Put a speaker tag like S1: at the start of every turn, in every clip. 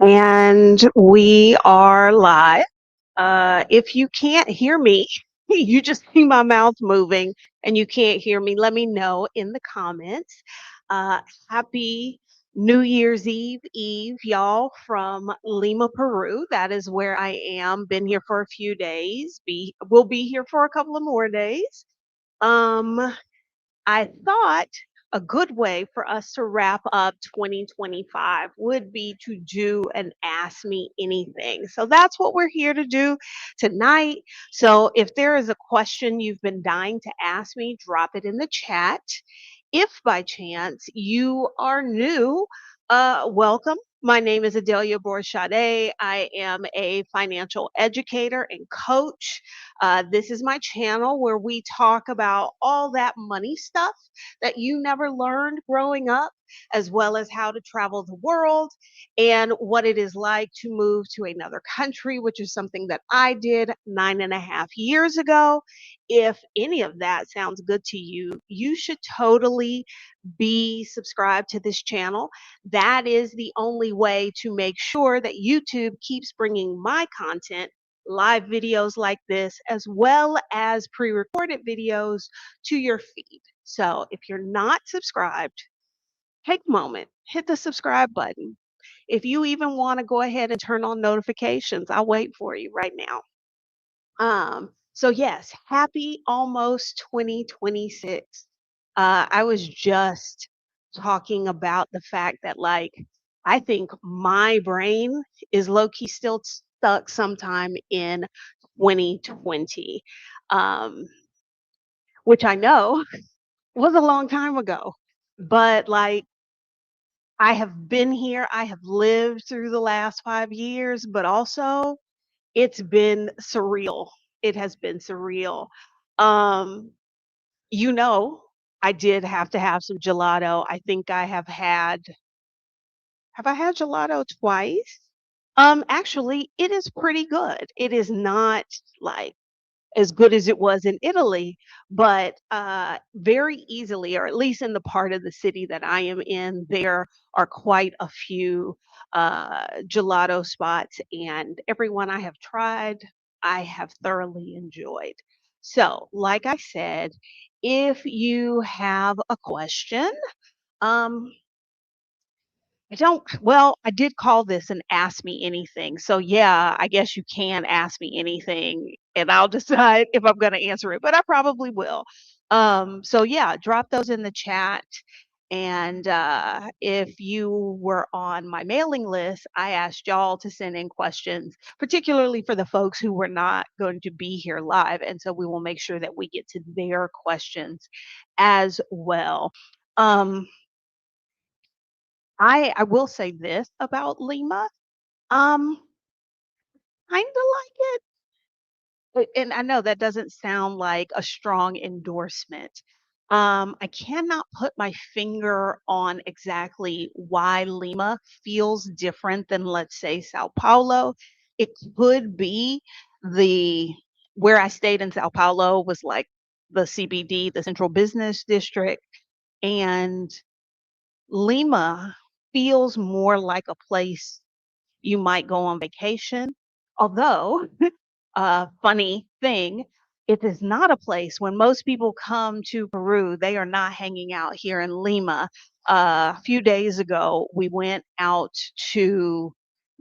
S1: And we are live. If you can't hear me, you just see my mouth moving and you can't hear me, let me know in the comments. Uh, Happy New Year's Eve, y'all, from Lima, Peru. That is where I am. Been here for a few days. We'll be here for a couple of more days. Um, I thought a good way for us to wrap up 2025 would be to do an Ask Me Anything. So that's what we're here to do tonight. So if there is a question you've been dying to ask me, drop it in the chat. If by chance you are new, welcome. My name is Adelia Borchade. I am a financial educator and coach. This is my channel where we talk about all that money stuff that you never learned growing up, as well as how to travel the world and what it is like to move to another country, which is something that I did 9.5 years ago. If any of that sounds good to you, you should totally be subscribed to this channel. That is the only way to make sure that YouTube keeps bringing my content, live videos like this, as well as pre recorded videos to your feed. So if you're not subscribed, take a moment, hit the subscribe button. If you even want to go ahead and turn on notifications, I'll wait for you right now. So yes, happy almost 2026. I was just talking about the fact that I think my brain is low key still stuck sometime in 2020, um, which I know was a long time ago. But I have been here, I have lived through the last 5 years, but also it's been surreal. It has been surreal. Um, you know, I did have to have some gelato. I think I have I had gelato twice? Actually, it is pretty good. It is not like as good as it was in Italy, but very easily, or at least in the part of the city that I am in, there are quite a few gelato spots, and everyone I have tried, I have thoroughly enjoyed. So, like I said, if you have a question, um, I did call this an ask me anything. So yeah, I guess you can ask me anything and I'll decide if I'm going to answer it, but I probably will. So yeah, drop those in the chat. And if you were on my mailing list, I asked y'all to send in questions, particularly for the folks who were not going to be here live. And so we will make sure that we get to their questions as well. Um, I will say this about Lima. Um, Kinda like it, and I know that doesn't sound like a strong endorsement. I cannot put my finger on exactly why Lima feels different than, let's say, Sao Paulo. It could be the where I stayed in Sao Paulo was like the CBD, the Central Business District, and Lima feels more like a place you might go on vacation. Although, funny thing, it is not a place when most people come to Peru, they are not hanging out here in Lima. A few days ago, we went out to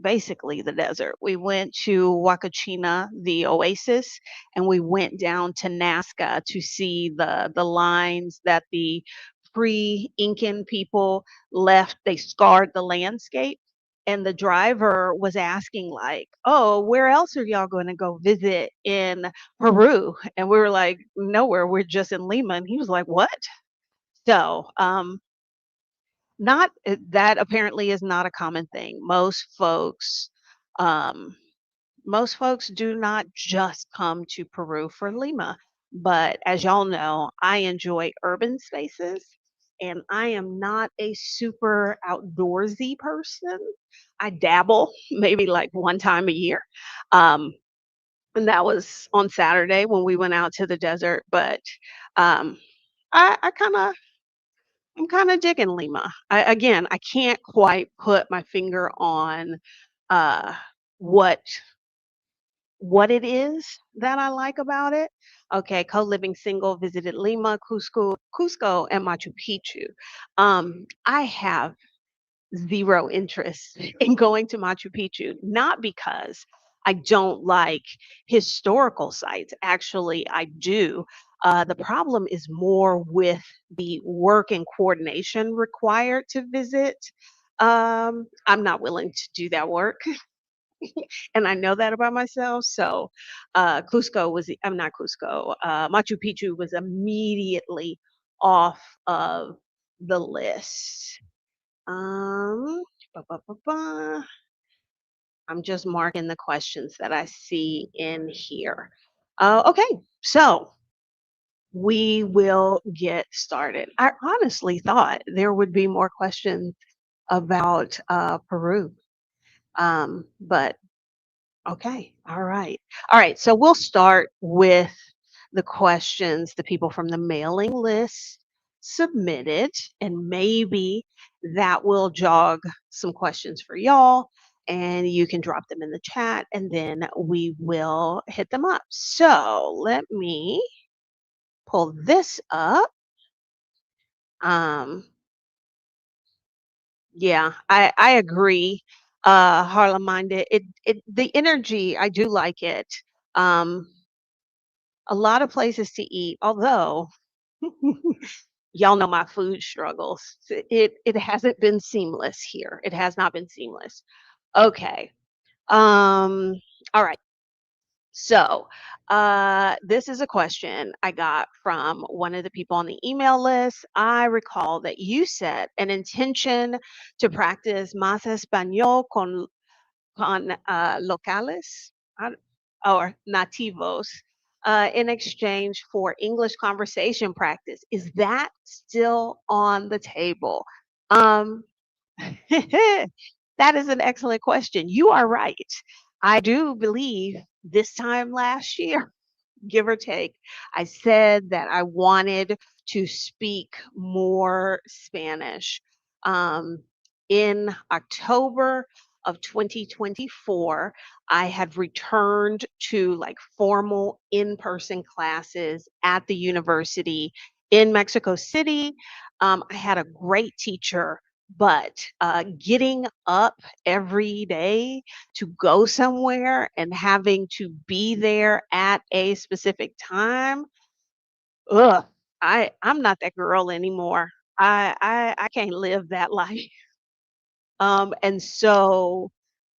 S1: basically the desert. We went to Huacachina, the oasis, and we went down to Nazca to see the lines that the pre-Incan people left. They scarred the landscape, and the driver was asking like, "Oh, where else are y'all going to go visit in Peru?" And we were like, "Nowhere. We're just in Lima." And he was like, "What?" So, not that apparently is not a common thing. Um, most folks do not just come to Peru for Lima, but as y'all know, I enjoy urban spaces and I am not a super outdoorsy person. I dabble maybe like one time a year. Um, and that was on Saturday when we went out to the desert. But um, I kind of I'm kind of digging Lima. Again, I can't quite put my finger on. uh, what what it is that I like about it. Okay, co-living single, visited Lima, Cusco, and Machu Picchu. I have zero interest in going to Machu Picchu, not because I don't like historical sites. Actually, I do. The problem is more with the work and coordination required to visit. I'm not willing to do that work. And I know that about myself. So, I'm not Cusco, Machu Picchu was immediately off of the list. Um, ba, ba, ba, ba. I'm just marking the questions that I see in here. Okay, so we will get started. I honestly thought there would be more questions about Peru, but okay, all right. All right, so we'll start with the questions the people from the mailing list submitted, and maybe that will jog some questions for y'all, and you can drop them in the chat, and then we will hit them up. So let me pull this up. Um, yeah, I agree. Harlem minded. The energy, I do like it. Um, a lot of places to eat, although y'all know my food struggles. It hasn't been seamless here. It has not been seamless. Okay. All right. So, this is a question I got from one of the people on the email list. I recall that you set an intention to practice más español con locales I- or nativos in exchange for English conversation practice. Is that still on the table? Um, that is an excellent question. You are right. I do believe this time last year, give or take, I said that I wanted to speak more Spanish. Um, in October of 2024, I had returned to like formal in person classes at the university in Mexico City. I had a great teacher, but getting up every day to go somewhere and having to be there at a specific time, ugh, I'm not that girl anymore. I can't live that life. And so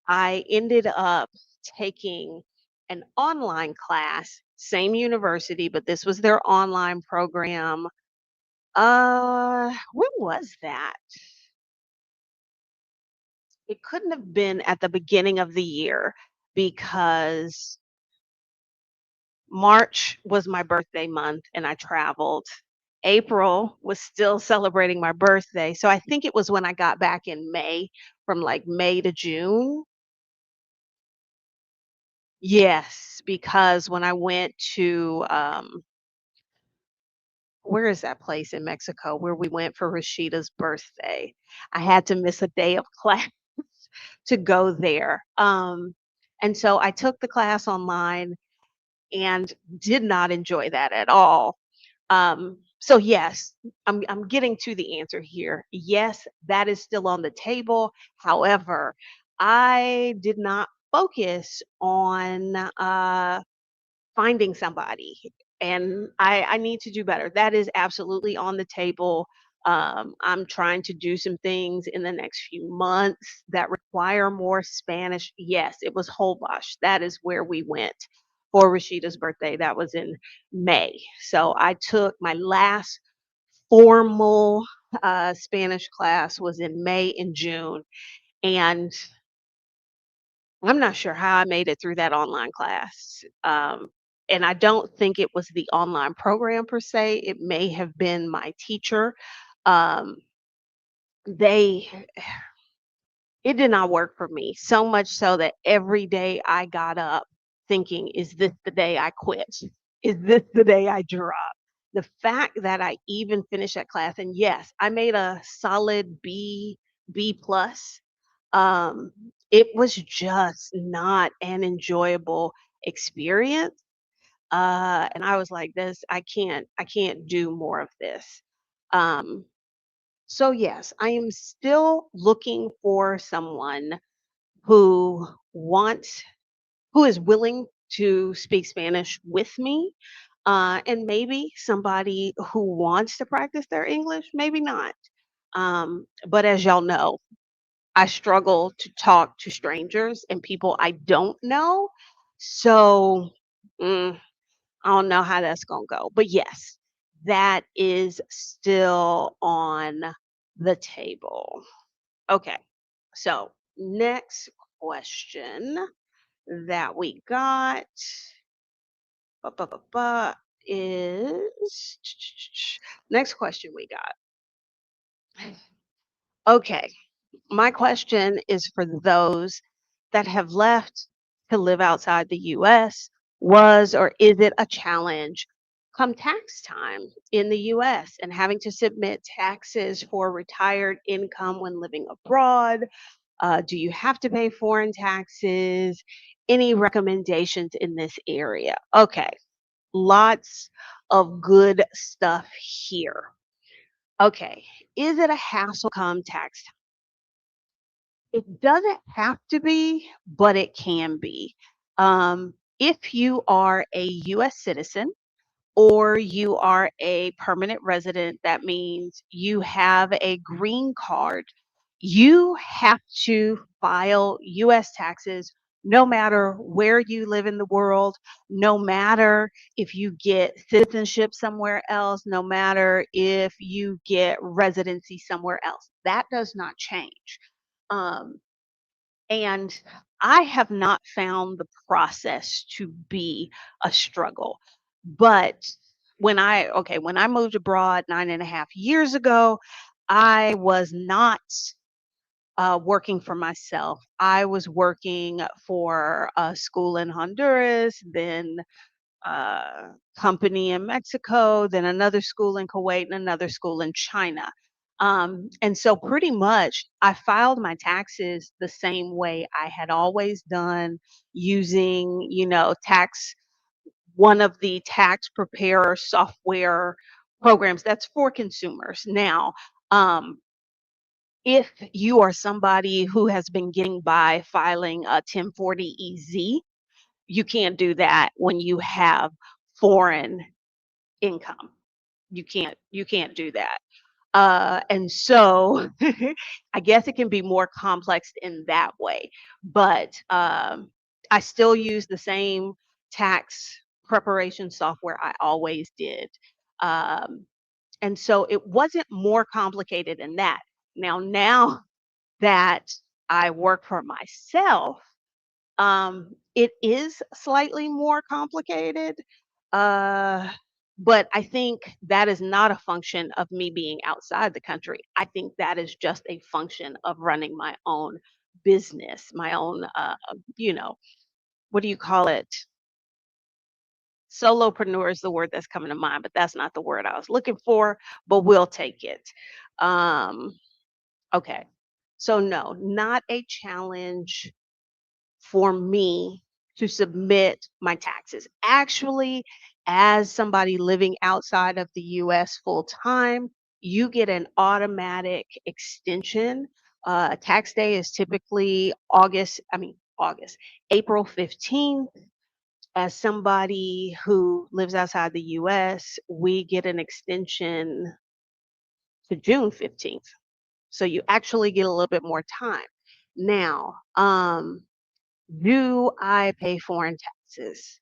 S1: I ended up taking an online class, same university, but this was their online program. When was that? It couldn't have been at the beginning of the year because March was my birthday month and I traveled. April was still celebrating my birthday. So I think it was when I got back in May, from like May to June. Yes, because when I went to where is that place in Mexico where we went for Rashida's birthday? I had to miss a day of class to go there. And so I took the class online and did not enjoy that at all. So yes, I'm getting to the answer here. Yes, that is still on the table. However, I did not focus on finding somebody, and I need to do better. That is absolutely on the table. I'm trying to do some things in the next few months that require more Spanish. Yes, it was Holbox. That is where we went for Rashida's birthday. That was in May. So I took my last formal Spanish class was in May and June, and I'm not sure how I made it through that online class. And I don't think it was the online program per se. It may have been my teacher. Um, they It did not work for me, so much so that every day I got up thinking, is this the day I quit? Is this the day I drop? The fact that I even finished that class, and yes, I made a solid B plus. Um, it was just not an enjoyable experience. And I was like, this, I can't do more of this. Um, so yes, I am still looking for someone who wants, who is willing to speak Spanish with me. And maybe somebody who wants to practice their English, maybe not. But as y'all know, I struggle to talk to strangers and people I don't know. So I don't know how that's going to go. But yes, that is still on the table. Okay. So, next question that we got ba, ba, ba, ba, is next question we got. Okay. My question is for those that have left to live outside the US. Was or is it a challenge come tax time in the US and having to submit taxes for retired income when living abroad? Do you have to pay foreign taxes? Any recommendations in this area? Okay, lots of good stuff here. Okay, is it a hassle come tax? It doesn't have to be, but it can be. If you are a US citizen or you are a permanent resident, that means you have a green card, you have to file US taxes no matter where you live in the world, no matter if you get citizenship somewhere else, no matter if you get residency somewhere else. That does not change. Um, and I have not found the process to be a struggle. But when I moved abroad 9.5 years ago, I was not working for myself. I was working for a school in Honduras, then a company in Mexico, then another school in Kuwait, and another school in China. And so pretty much I filed my taxes the same way I had always done using, one of the tax preparer software programs that's for consumers. Now, um, if you are somebody who has been getting by filing a 1040 EZ, you can't do that when you have foreign income. You can't do that. And so I guess it can be more complex in that way. But I still use the same tax preparation software I always did. Um, and so it wasn't more complicated than that. Now that I work for myself, it is slightly more complicated, uh, but I think that is not a function of me being outside the country. I think that is just a function of running my own business, my own, what do you call it? Solopreneur is the word that's coming to mind, but that's not the word I was looking for, but we'll take it. Um, okay. So, no, not a challenge for me to submit my taxes. Actually, as somebody living outside of the US full time, you get an automatic extension. Tax day is typically August, April 15th. As somebody who lives outside the US, we get an extension to June 15th. So you actually get a little bit more time. Now, do I pay foreign taxes?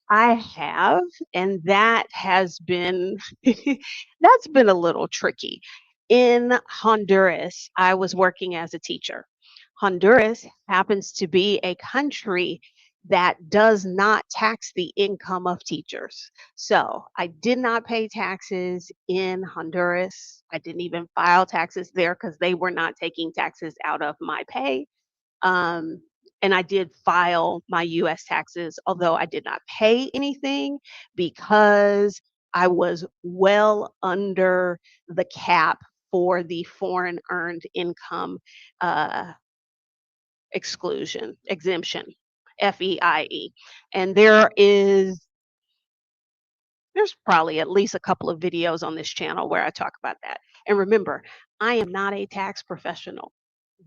S1: I have, and that has been that's been a little tricky. In Honduras, I was working as a teacher. Honduras happens to be a country that does not tax the income of teachers. So I did not pay taxes in Honduras. I didn't even file taxes there because they were not taking taxes out of my pay. Um, and I did file my US taxes, although I did not pay anything because I was well under the cap for the foreign earned income uh, exemption, FEIE. And there's probably at least a couple of videos on this channel where I talk about that. And remember, I am not a tax professional.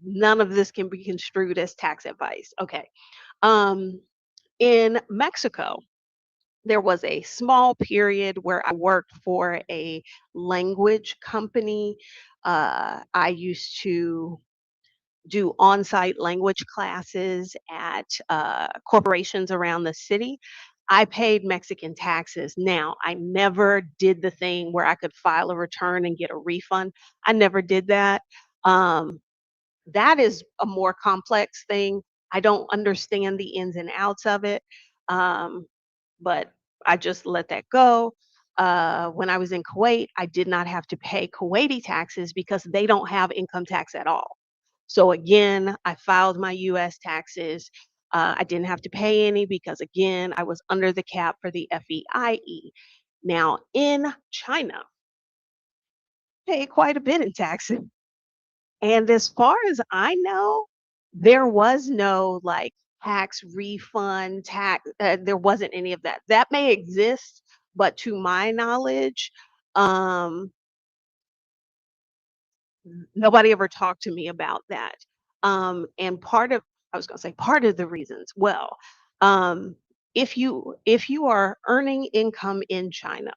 S1: None of this can be construed as tax advice. Okay. Um, in Mexico, there was a small period where I worked for a language company. I used to do on-site language classes at corporations around the city. I paid Mexican taxes. Now, I never did the thing where I could file a return and get a refund. I never did that. Um, that is a more complex thing. I don't understand the ins and outs of it, but I just let that go. When I was in Kuwait, I did not have to pay Kuwaiti taxes because they don't have income tax at all. So again, I filed my US taxes. I didn't have to pay any because again, I was under the cap for the FEIE. Now in China, I pay quite a bit in taxes. And as far as I know, there was no like tax refund, there wasn't any of that. That may exist, but to my knowledge, um, nobody ever talked to me about that. And I was going to say part of the reasons, well, um, if you are earning income in China,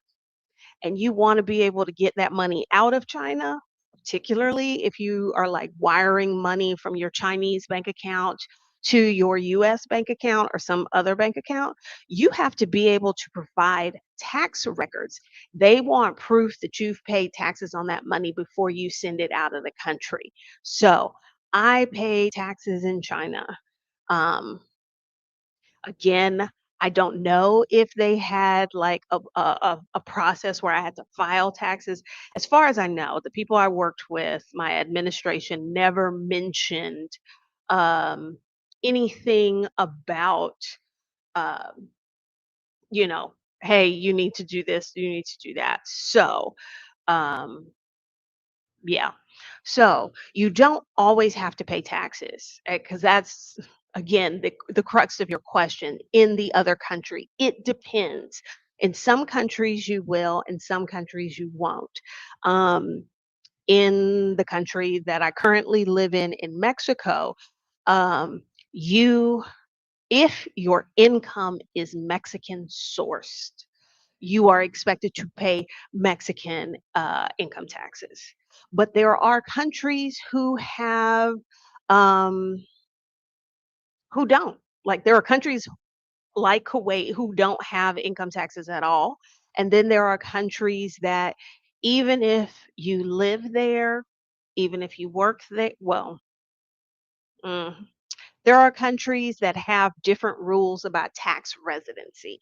S1: and you want to be able to get that money out of China, particularly if you are like wiring money from your Chinese bank account to your US bank account or some other bank account, you have to be able to provide tax records. They want proof that you've paid taxes on that money before you send it out of the country. So I pay taxes in China. Um, Again, I don't know if they had like a process where I had to file taxes. As far as I know, the people I worked with, my administration never mentioned um, anything about, um, you know, hey, you need to do this, you need to do that. So, um, yeah. So you don't always have to pay taxes because that's again the crux of your question. In the other country, it depends. In some countries you will, in some countries you won't. Um, in the country that I currently live in Mexico, um, you if your income is Mexican sourced, you are expected to pay Mexican income taxes. But there are countries um, who don't. Like there are countries like Kuwait who don't have income taxes at all, and then there are countries that even if you live there, even if you work there, well, mm, there are countries that have different rules about tax residency.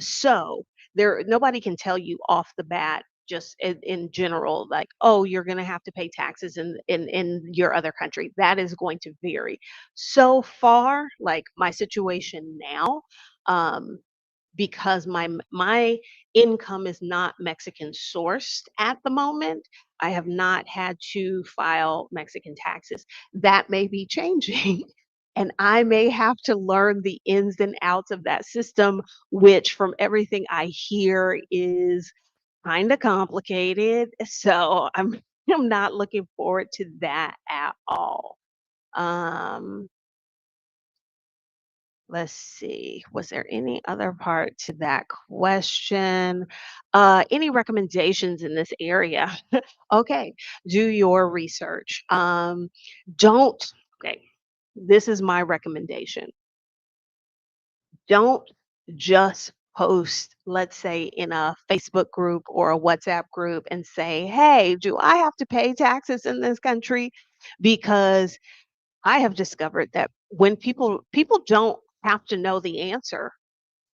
S1: So there, nobody can tell you off the bat, just in general, like, oh, you're going to have to pay taxes in your other country. That is going to vary. So far, like my situation now, um, because my income is not Mexican sourced at the moment. I have not had to file Mexican taxes. That may be changing. And I may have to learn the ins and outs of that system, which from everything I hear is kind of complicated. So I'm not looking forward to that at all. Um, Let's see. Was there any other part to that question? Any recommendations in this area? Okay, do your research. Don't, okay, this is my recommendation. Don't just post, let's say, in a Facebook group or a WhatsApp group and say, hey, do I have to pay taxes in this country? Because I have discovered that when people don't have to know the answer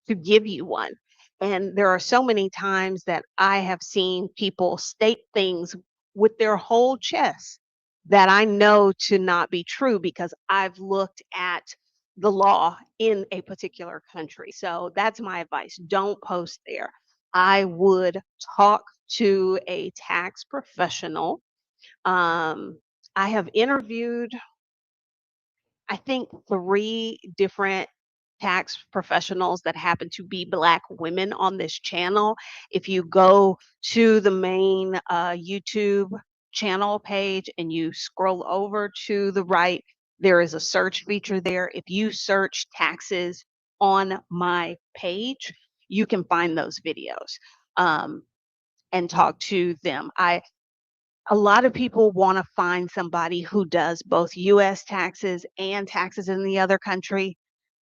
S1: to give you one. And there are so many times that I have seen people state things with their whole chest that I know to not be true because I've looked at the law in a particular country. So that's my advice. Don't post there. I would talk to a tax professional. Um, I have interviewed I think 3 different tax professionals that happen to be Black women on this channel. If you go to the main, YouTube channel page and you scroll over to the right, there is a search feature there. If you search taxes on my page, you can find those videos, um, and talk to them. I A lot of people wanna find somebody who does both US taxes and taxes in the other country.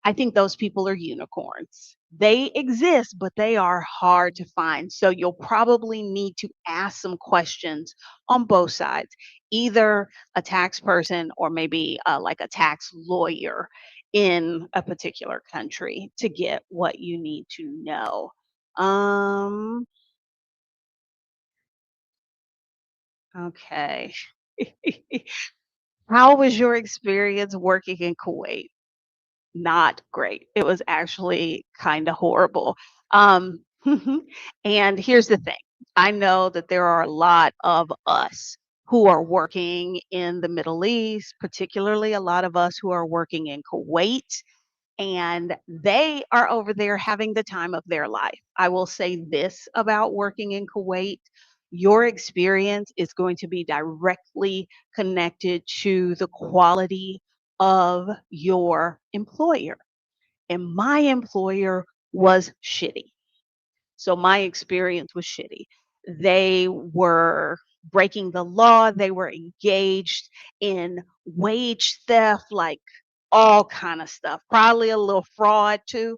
S1: I think those people are unicorns. They exist, but they are hard to find, so you'll probably need to ask some questions on both sides, either a tax person or maybe, like a tax lawyer in a particular country to get what you need to know. Um, okay. How was your experience working in Kuwait? Not great. It was actually kinda horrible. Um, and here's the thing, I know that there are a lot of us who are working in the Middle East, particularly a lot of us who are working in Kuwait, and they are over there having the time of their life. I will say this about working in Kuwait, your experience is going to be directly connected to the quality of your employer. And my employer was shitty. So my experience was shitty. They were breaking the law, they were engaged in wage theft, like all kind of stuff, probably a little fraud too.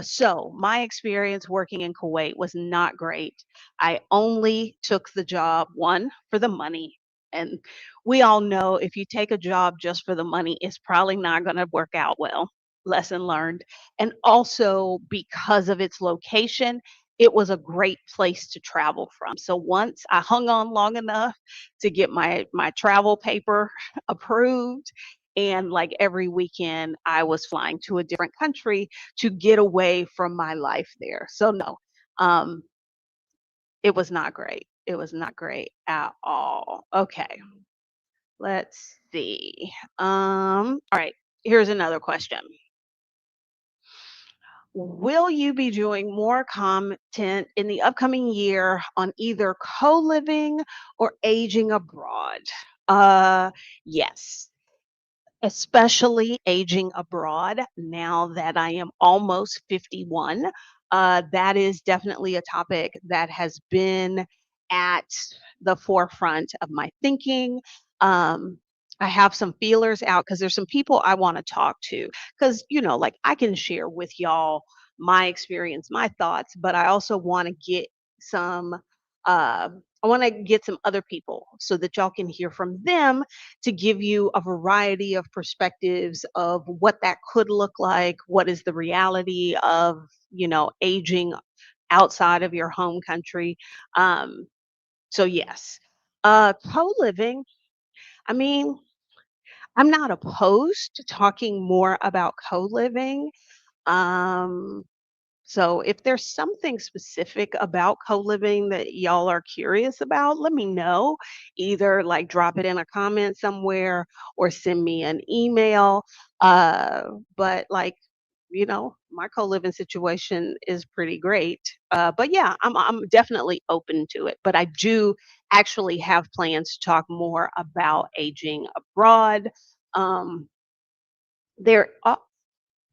S1: So my experience working in Kuwait was not great. I only took the job, one, for the money. And we all know if you take a job just for the money, it's probably not going to work out well. Lesson learned. And also because of its location, it was a great place to travel from. So once I hung on long enough to get my travel paper approved, and like every weekend I was flying to a different country to get away from my life there. So no, um, it was not great. It was not great at all. Okay, let's see. All right, here's another question. Will you be doing more content in the upcoming year on either co-living or aging abroad? Yes, especially aging abroad now that I am almost 51. That is definitely a topic that has been at the forefront of my thinking. Um, I have some feelers out because there's some people I want to talk to. Because, like I can share with y'all my experience, my thoughts, but I also want to get some. I want to get some other people so that y'all can hear from them to give you a variety of perspectives of what that could look like, what is the reality of, aging outside of your home country. Um, so yes. Co-living, I mean, I'm not opposed to talking more about co-living. Um, so if there's something specific about co-living that y'all are curious about, let me know. Either like drop it in a comment somewhere or send me an email. But like, my co-living situation is pretty great. But yeah, I'm definitely open to it. But I do actually have plans to talk more about aging abroad. Um, there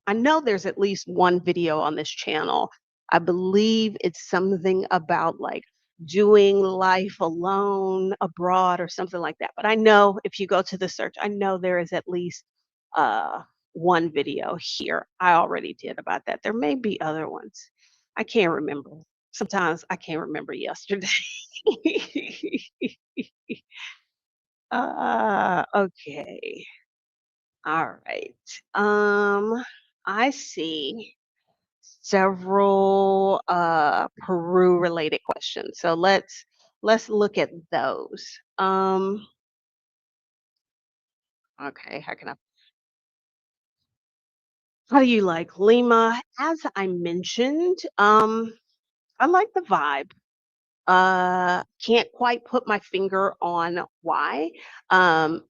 S1: I know there's at least one video on this channel. I believe it's something about like doing life alone abroad or something like that. But I know if you go to the search, I know there is at least uh, one video here I already did about that. There may be other ones. I can't remember. Sometimes I can't remember yesterday. Okay. All right. I see several Peru related questions. So let's look at those. Okay, how do you like Lima? As I mentioned, I like the vibe. Can't quite put my finger on why. Um,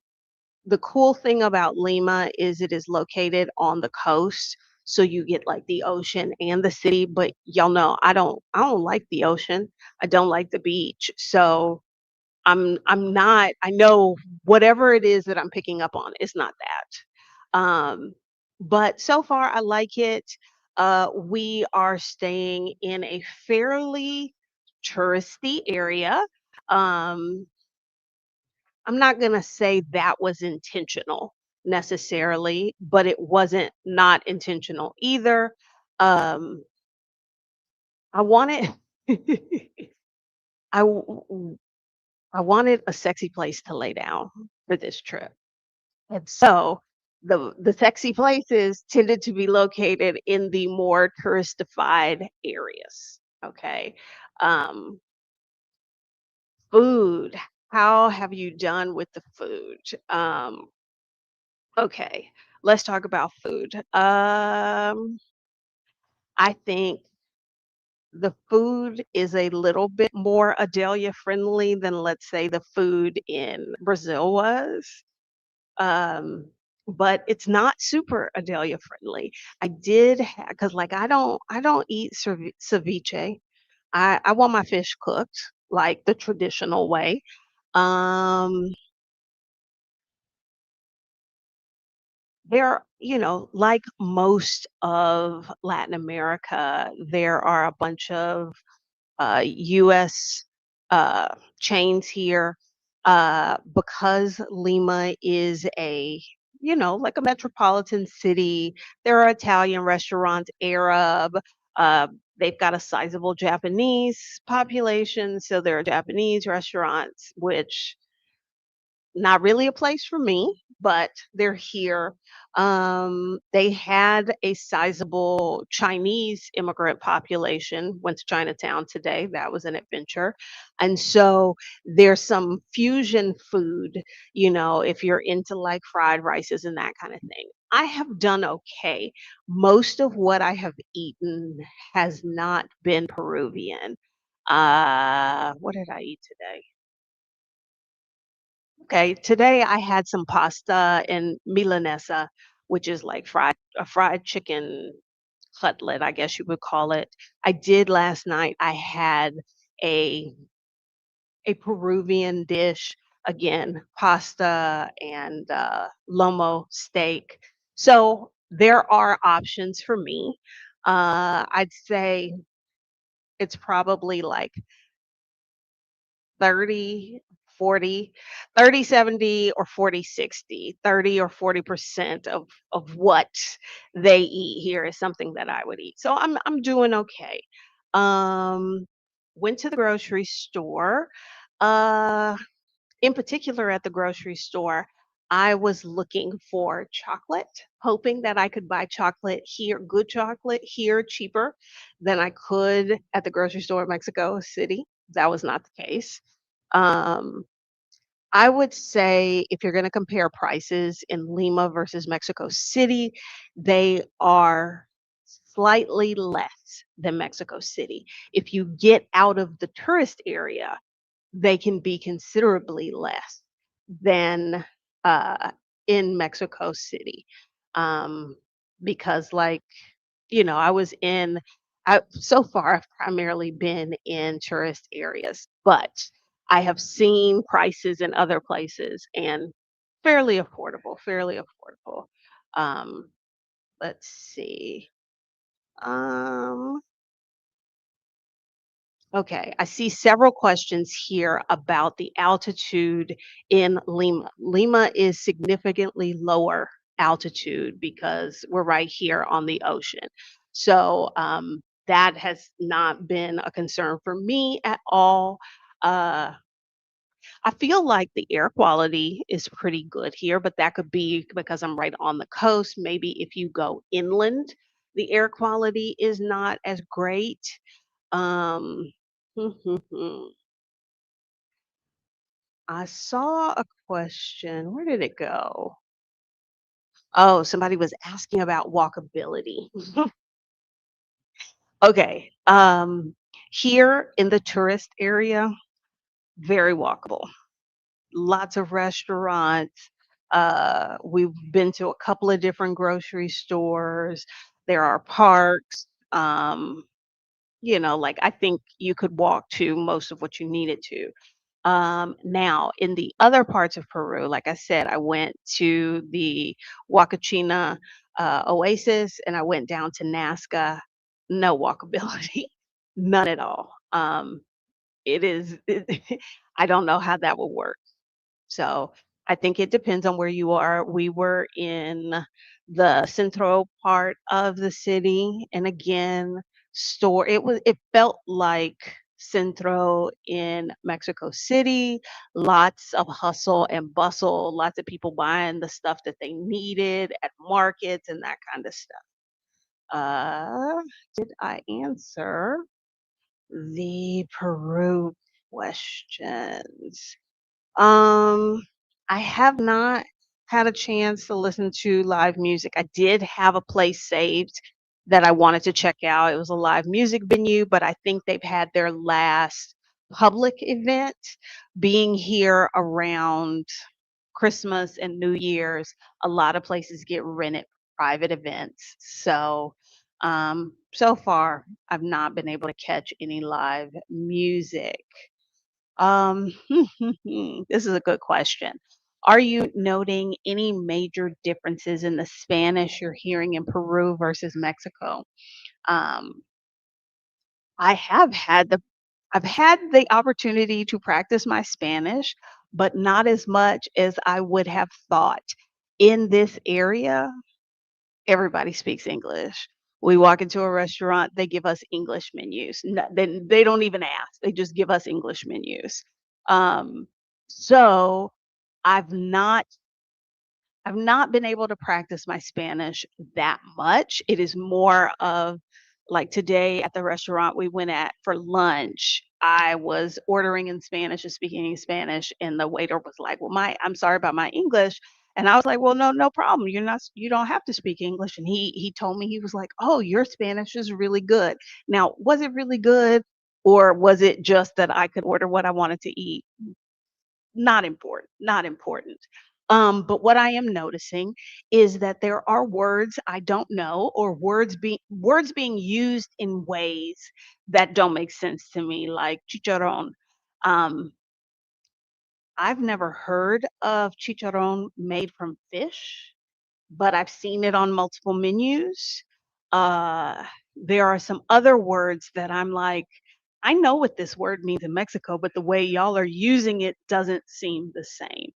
S1: the cool thing about Lima is it is located on the coast, so you get like the ocean and the city, but y'all know I don't like the ocean. I don't like the beach. So I'm not I know whatever it is that I'm picking up on, it's not that. But so far I like it. We are staying in a fairly touristy area. Um, I'm not gonna say that was intentional necessarily, but it wasn't not intentional either. Um, I wanted I w- I wanted a sexy place to lay down for this trip. And so the sexy places tended to be located in the more touristified areas. Okay. Um, food. How have you done with the food? Okay, let's talk about food. I think the food is a little bit more Adelia friendly than, let's say, the food in Brazil was. Um, but it's not super Adelia friendly. I did because like I don't eat ceviche. I want my fish cooked like the traditional way. Um, There, like most of Latin America, there are a bunch of US chains here because Lima is like a metropolitan city. There are Italian restaurants, Arab. Uh, they've got a sizable Japanese population, so there are Japanese restaurants, which not really a place for me, but they're here. They had a sizable Chinese immigrant population. Went to Chinatown today. That was an adventure. And so there's some fusion food, if you're into like fried rices and that kind of thing. I have done okay. Most of what I have eaten has not been Peruvian. What did I eat today? Okay, today I had some pasta and milanesa, which is like fried chicken cutlet, I guess you would call it. I did last night. I had a a Peruvian dish, again, pasta and lomo steak. So there are options for me. I'd say it's probably like 30, 40, 30, 70, or 40, 60. 30 or 40% of what they eat here is something that I would eat. So I'm doing okay. Um, went to the grocery store. Uh, in particular at the grocery store, I was looking for chocolate, hoping that I could buy chocolate here, good chocolate here cheaper than I could at the grocery store in Mexico City. That was not the case. Um, I would say if you're going to compare prices in Lima versus Mexico City, they are slightly less than Mexico City. If you get out of the tourist area, they can be considerably less than uh, in Mexico City. Um, because, like, I was so far, I've primarily been in tourist areas, but I have seen prices in other places and fairly affordable. Um, let's see. Um, okay, I see several questions here about the altitude in Lima. Lima is significantly lower altitude because we're right here on the ocean. So that has not been a concern for me at all. Uh, I feel like the air quality is pretty good here, but that could be because I'm right on the coast. Maybe if you go inland, the air quality is not as great. Um, I saw a question. Where did it go? Oh, somebody was asking about walkability. Okay. Here in the tourist area, very walkable. Lots of restaurants. We've been to a couple of different grocery stores. There are parks. Like I think you could walk to most of what you needed to. Now, in the other parts of Peru, like I said, I went to the Huacachina Oasis and I went down to Nazca. No walkability, none at all. It is, I don't know how that will work. So I think it depends on where you are. We were in the central part of the city, and again, it felt like Centro in Mexico City, lots of hustle and bustle, lots of people buying the stuff that they needed at markets and that kind of stuff. Did I answer the Peru questions? Um, I have not had a chance to listen to live music. I did have a place saved that I wanted to check out. It was a live music venue, but I think they've had their last public event being here around Christmas and New Year's. A lot of places get rented for private events. So far I've not been able to catch any live music. Um, this is a good question. Are you noting any major differences in the Spanish you're hearing in Peru versus Mexico? Um, I have had the I've had the opportunity to practice my Spanish, but not as much as I would have thought. In this area, everybody speaks English. We walk into a restaurant, they give us English menus. They don't even ask. They just give us English menus. Um, so I've not I've not been able to practice my Spanish that much. It is more of like today at the restaurant we went at for lunch. I was ordering in Spanish and speaking in Spanish, and the waiter was like, "Well, I'm sorry about my English." And I was like, "Well, no, no problem. You don't have to speak English." And he told me, he was like, "Oh, your Spanish is really good." Now, was it really good, or was it just that I could order what I wanted to eat? Not important, not important. But what I am noticing is that there are words I don't know, or words being used in ways that don't make sense to me, like chicharrón. Um, I've never heard of chicharrón made from fish, but I've seen it on multiple menus. Uh, there are some other words that I'm like, I know what this word means in Mexico, but the way y'all are using it doesn't seem the same.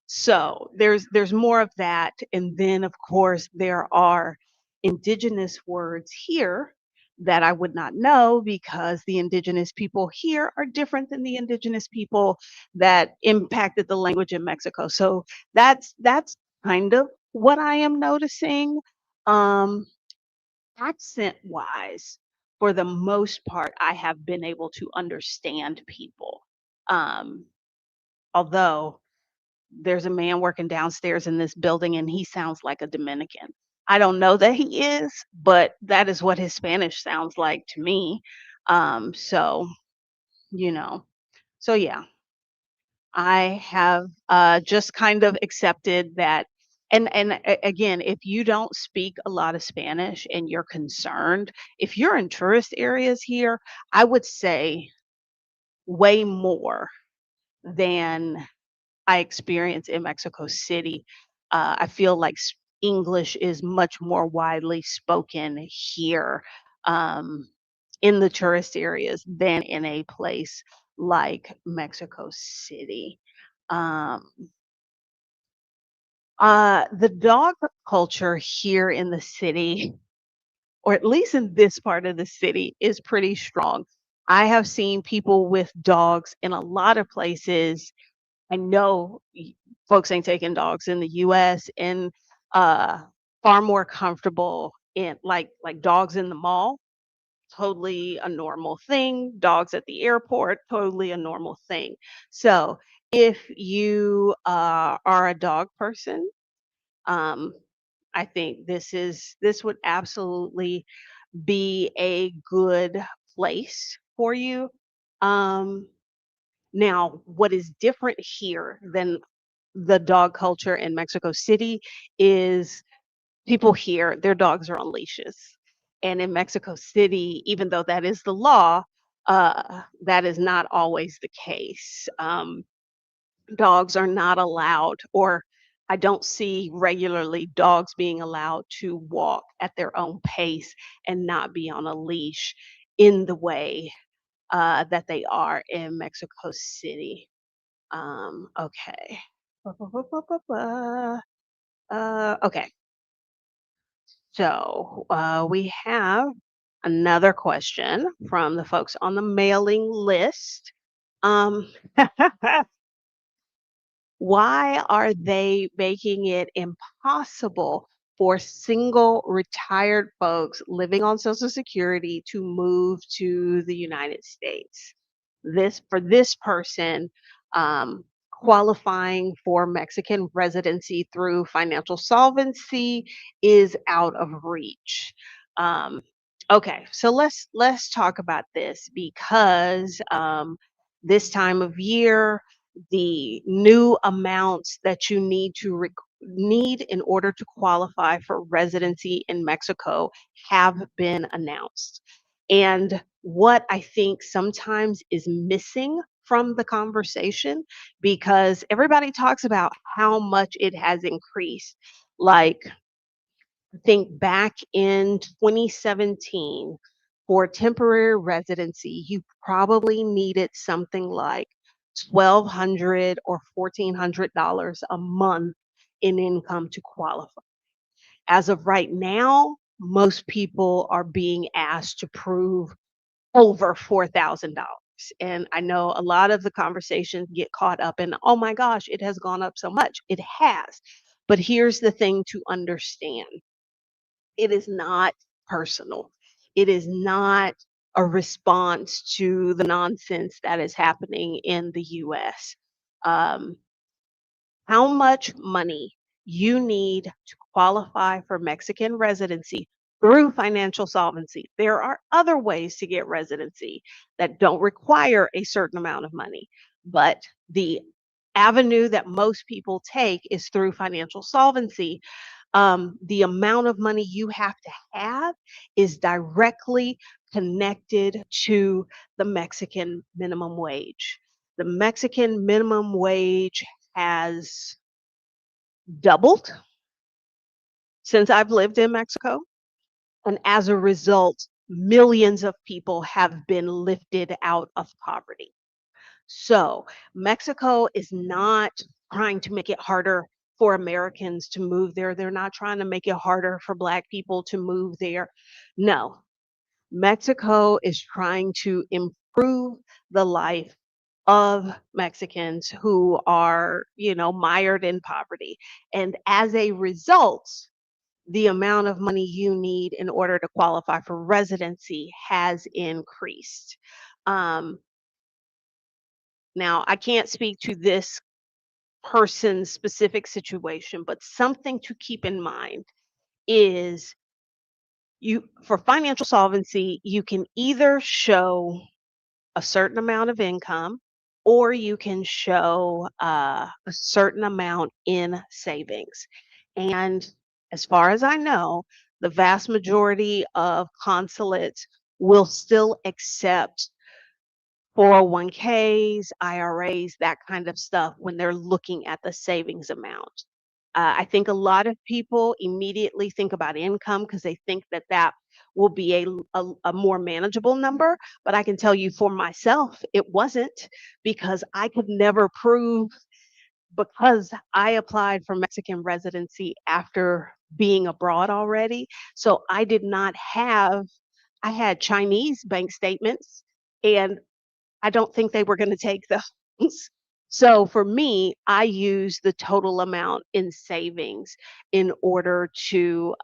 S1: So there's more of that, and then, of course, there are indigenous words here that I would not know because the indigenous people here are different than the indigenous people that impacted the language in Mexico. So that's kind of what I am noticing. Um, Accent-wise, for the most part, I have been able to understand people. Um, Although there's a man working downstairs in this building and he sounds like a Dominican. I don't know that he is, but that is what his Spanish sounds like to me. So, you know, so yeah, I have just kind of accepted that. Again, if you don't speak a lot of Spanish and you're concerned, if you're in tourist areas here, I would say way more than I experience in Mexico City. I feel like English is much more widely spoken here, um, in the tourist areas than in a place like Mexico City. Um, the dog culture here in the city, or at least in this part of the city, is pretty strong. I have seen people with dogs in a lot of places. I know folks ain't taking dogs in the US, and uh, far more comfortable in like dogs in the mall, totally a normal thing. Dogs at the airport, totally a normal thing. So if you are a dog person, um, I think this would absolutely be a good place for you. Um, Now, what is different here than the dog culture in Mexico City is people here, their dogs are on leashes. And in Mexico City, even though that is the law, that is not always the case. Dogs are not allowed, or I don't see regularly dogs being allowed to walk at their own pace and not be on a leash in the way that they are in Mexico City. Okay. Ba, ba, ba, ba, ba, ba. Okay. So we have another question from the folks on the mailing list. Um, Why are they making it impossible for single retired folks living on Social Security to move to the United States? For this person, qualifying for Mexican residency through financial solvency is out of reach. Um, okay, so let's talk about this because this time of year the new amounts that you need in order to qualify for residency in Mexico have been announced. And what I think sometimes is missing from the conversation, because everybody talks about how much it has increased. Like, think back in 2017, for temporary residency, you probably needed something like 1,200 or $1,400 a month in income to qualify. As of right now, most people are being asked to prove over $4,000. And I know a lot of the conversations get caught up in, oh my gosh, it has gone up so much. It has. But here's the thing to understand: it is not personal. It is not a response to the nonsense that is happening in the US. Um, how much money you need to qualify for Mexican residency through financial solvency. There are other ways to get residency that don't require a certain amount of money, but the avenue that most people take is through financial solvency. The amount of money you have to have is directly connected to the Mexican minimum wage. The Mexican minimum wage has doubled since I've lived in Mexico. And as a result, millions of people have been lifted out of poverty. So Mexico is not trying to make it harder for Americans to move there. They're not trying to make it harder for Black people to move there. No, Mexico is trying to improve the life of Mexicans who are, mired in poverty. And as a result, the amount of money you need in order to qualify for residency has increased. Um, Now, I can't speak to this person's specific situation, but something to keep in mind is, for financial solvency, you can either show a certain amount of income or you can show a certain amount in savings. And as far as I know, the vast majority of consulates will still accept 401ks, IRAs, that kind of stuff when they're looking at the savings amount. I think a lot of people immediately think about income because they think that that will be a more manageable number. But I can tell you for myself, it wasn't, because I could never prove, because I applied for Mexican residency after being abroad already. So I did not have, I had Chinese bank statements, and I don't think they were gonna take those. So for me, I use the total amount in savings in order to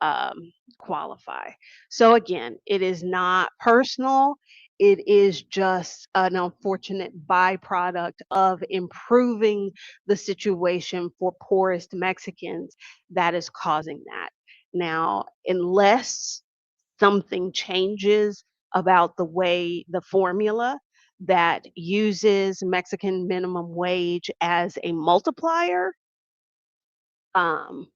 S1: qualify. So again, it is not personal. It is just an unfortunate byproduct of improving the situation for poorest Mexicans that is causing that. Now, unless something changes about the way the formula that uses Mexican minimum wage as a multiplier, Um,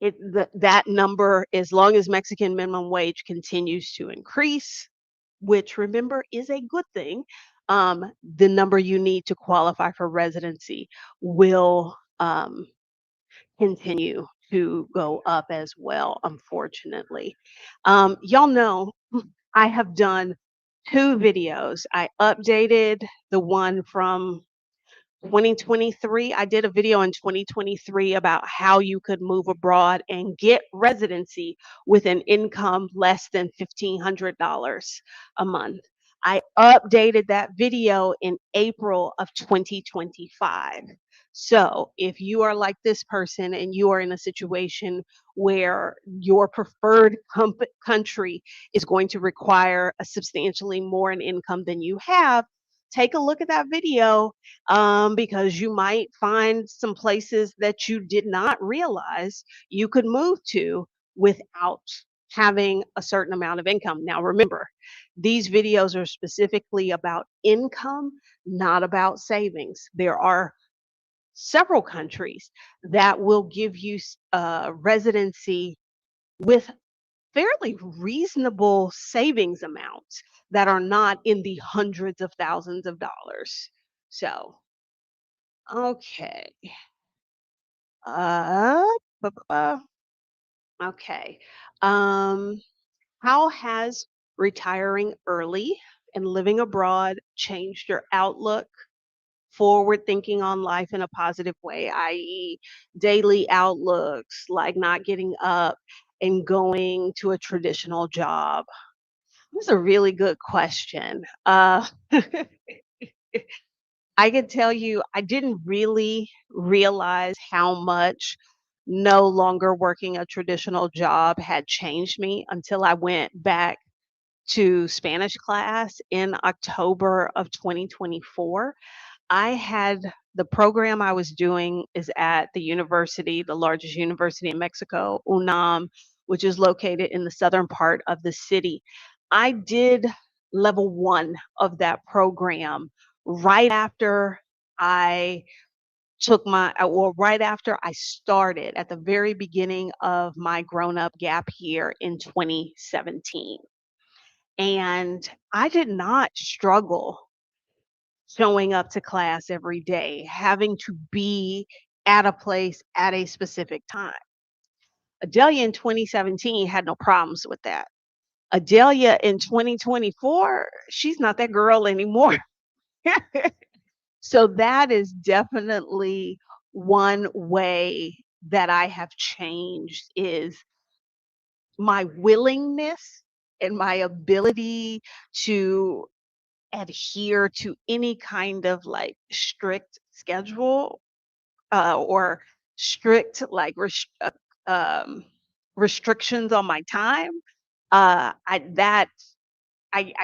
S1: that number, as long as Mexican minimum wage continues to increase, which remember is a good thing, the number you need to qualify for residency will continue to go up as well, unfortunately. Y'all know I have done two videos. I updated the one from 2023. I did a video in 2023 about how you could move abroad and get residency with an income less than $1,500 a month. I updated that video in April of 2025. So, if you are like this person and you are in a situation where your preferred country is going to require a substantially more in income than you have, take a look at that video, because you might find some places that you did not realize you could move to without having a certain amount of income. Now, remember, these videos are specifically about income, not about savings. There are several countries that will give you residency with fairly reasonable savings amounts that are not in the hundreds of thousands of dollars. So, okay. Uh, okay. Um, how has retiring early and living abroad changed your outlook, forward thinking on life in a positive way, i.e., daily outlooks, like not getting up and going to a traditional job? That's a really good question. I can tell you, I didn't really realize how much no longer working a traditional job had changed me until I went back to Spanish class in October of 2024. I had the program I was doing is at the university, the largest university in Mexico, UNAM, which is located in the southern part of the city. I did level one of that program right after I well, right after I started at the very beginning of my grown up gap year in 2017. And I did not struggle showing up to class every day, having to be at a place at a specific time. Adelia in 2017 had no problems with that. Adelia in 2024, she's not that girl anymore. So that is definitely one way that I have changed is my willingness and my ability to adhere to any kind of like strict schedule, or strict like um, restrictions on my time. I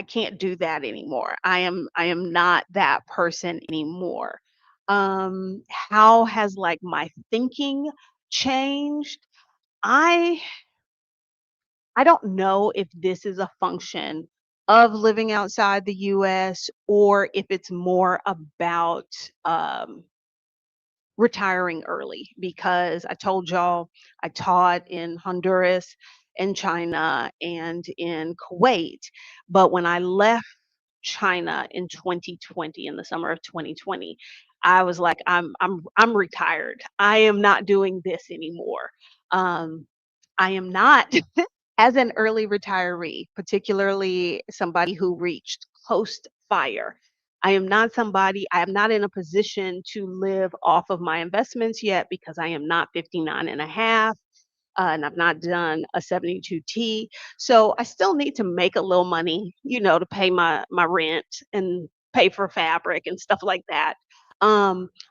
S1: can't do that anymore. I am not that person anymore. How has like my thinking changed? I I don't know if this is a function of living outside the US or if it's more about retiring early, because I told y'all I taught in Honduras and China and in Kuwait. But when I left China in 2020, in the summer of 2020, I was like, I'm retired. I am not doing this anymore. Um, I am not, as an early retiree, particularly somebody who reached post fire. I am not in a position to live off of my investments yet because I am not 59 and a half, and I've not done a 72T. So I still need to make a little money, to pay my rent and pay for fabric and stuff like that.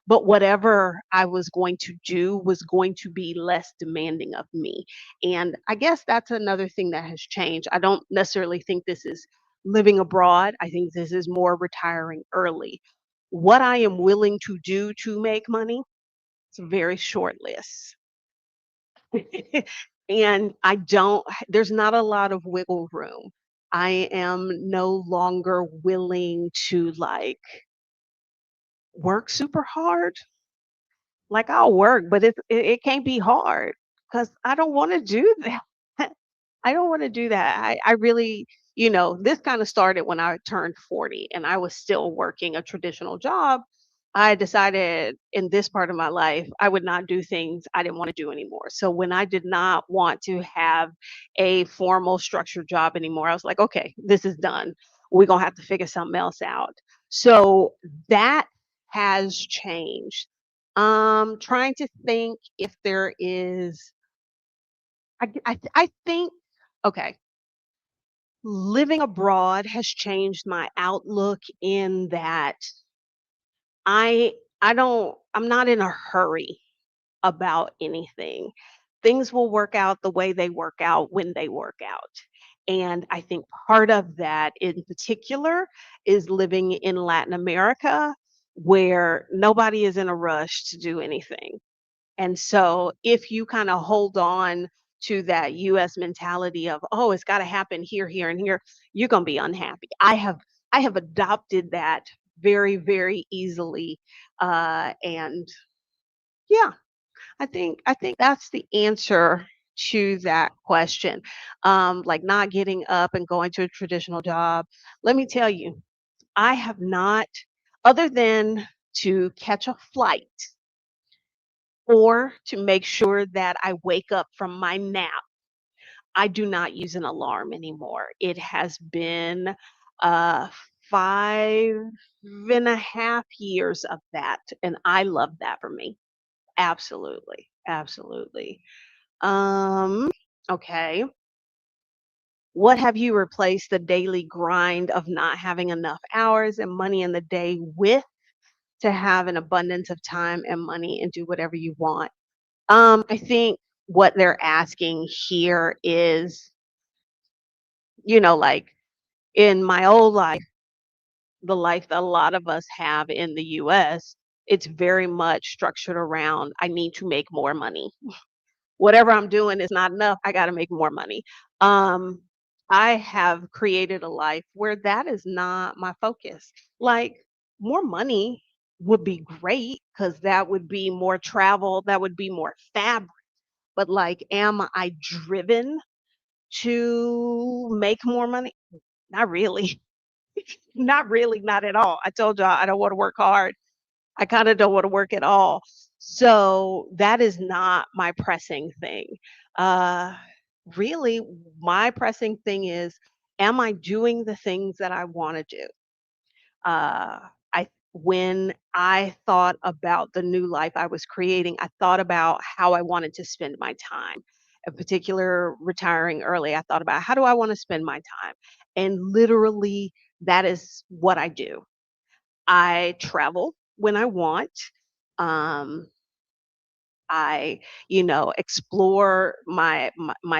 S1: But whatever I was going to do was going to be less demanding of me. And I guess that's another thing that has changed. I don't necessarily think this is living abroad. I think this is more retiring early. What I am willing to do to make money, it's a very short list. And there's not a lot of wiggle room. I am no longer willing to like work super hard. Like, I'll work, but it can't be hard because I don't wanna do that. I don't wanna do that. I really this kinda started when I turned 40 and I was still working a traditional job. I decided in this part of my life, I would not do things I didn't wanna do anymore. So when I did not want to have a formal structured job anymore, I was like, "Okay, this is done. We're gonna have to figure something else out." So that has changed. Trying to think if there is I think okay, living abroad has changed my outlook in that I I'm not in a hurry about anything. Things will work out the way they work out when they work out. And I think part of that in particular is living in Latin America where nobody is in a rush to do anything. And so if you kinda hold on to that US mentality of, "Oh, it's gotta happen here, here, and here," you're gonna be unhappy. I have adopted that very, very easily, and yeah, I think that's the answer to that question. Like not getting up and going to a traditional job. Let me tell you, I have not other than to catch a flight or to make sure that I wake up from my nap. I do not use an alarm anymore. It has been 5.5 years of that, and I love that for me. Absolutely, absolutely. Um, okay. What have you replaced the daily grind of not having enough hours and money in the day with to have an abundance of time and money and do whatever you want? I think what they're asking here is, like in my old life, the life that a lot of us have in the US, it's very much structured around I need to make more money. Whatever I'm doing is not enough. I got to make more money. Um, I have created a life where that is not my focus. Like more money would be great because that would be more travel, that would be more fabric. But like, am I driven to make more money? Not really. Not really, not at all. I told y'all I don't want to work hard. I kind of don't want to work at all. So that is not my pressing thing. Uh, really, my pressing thing is, am I doing the things that I want to do? Uh, I when I thought about the new life I was creating, I thought about how I wanted to spend my time. In particular, retiring early, I thought about how do I want to spend my time, and literally, that is what I do. I travel when I want. Um, I, explore my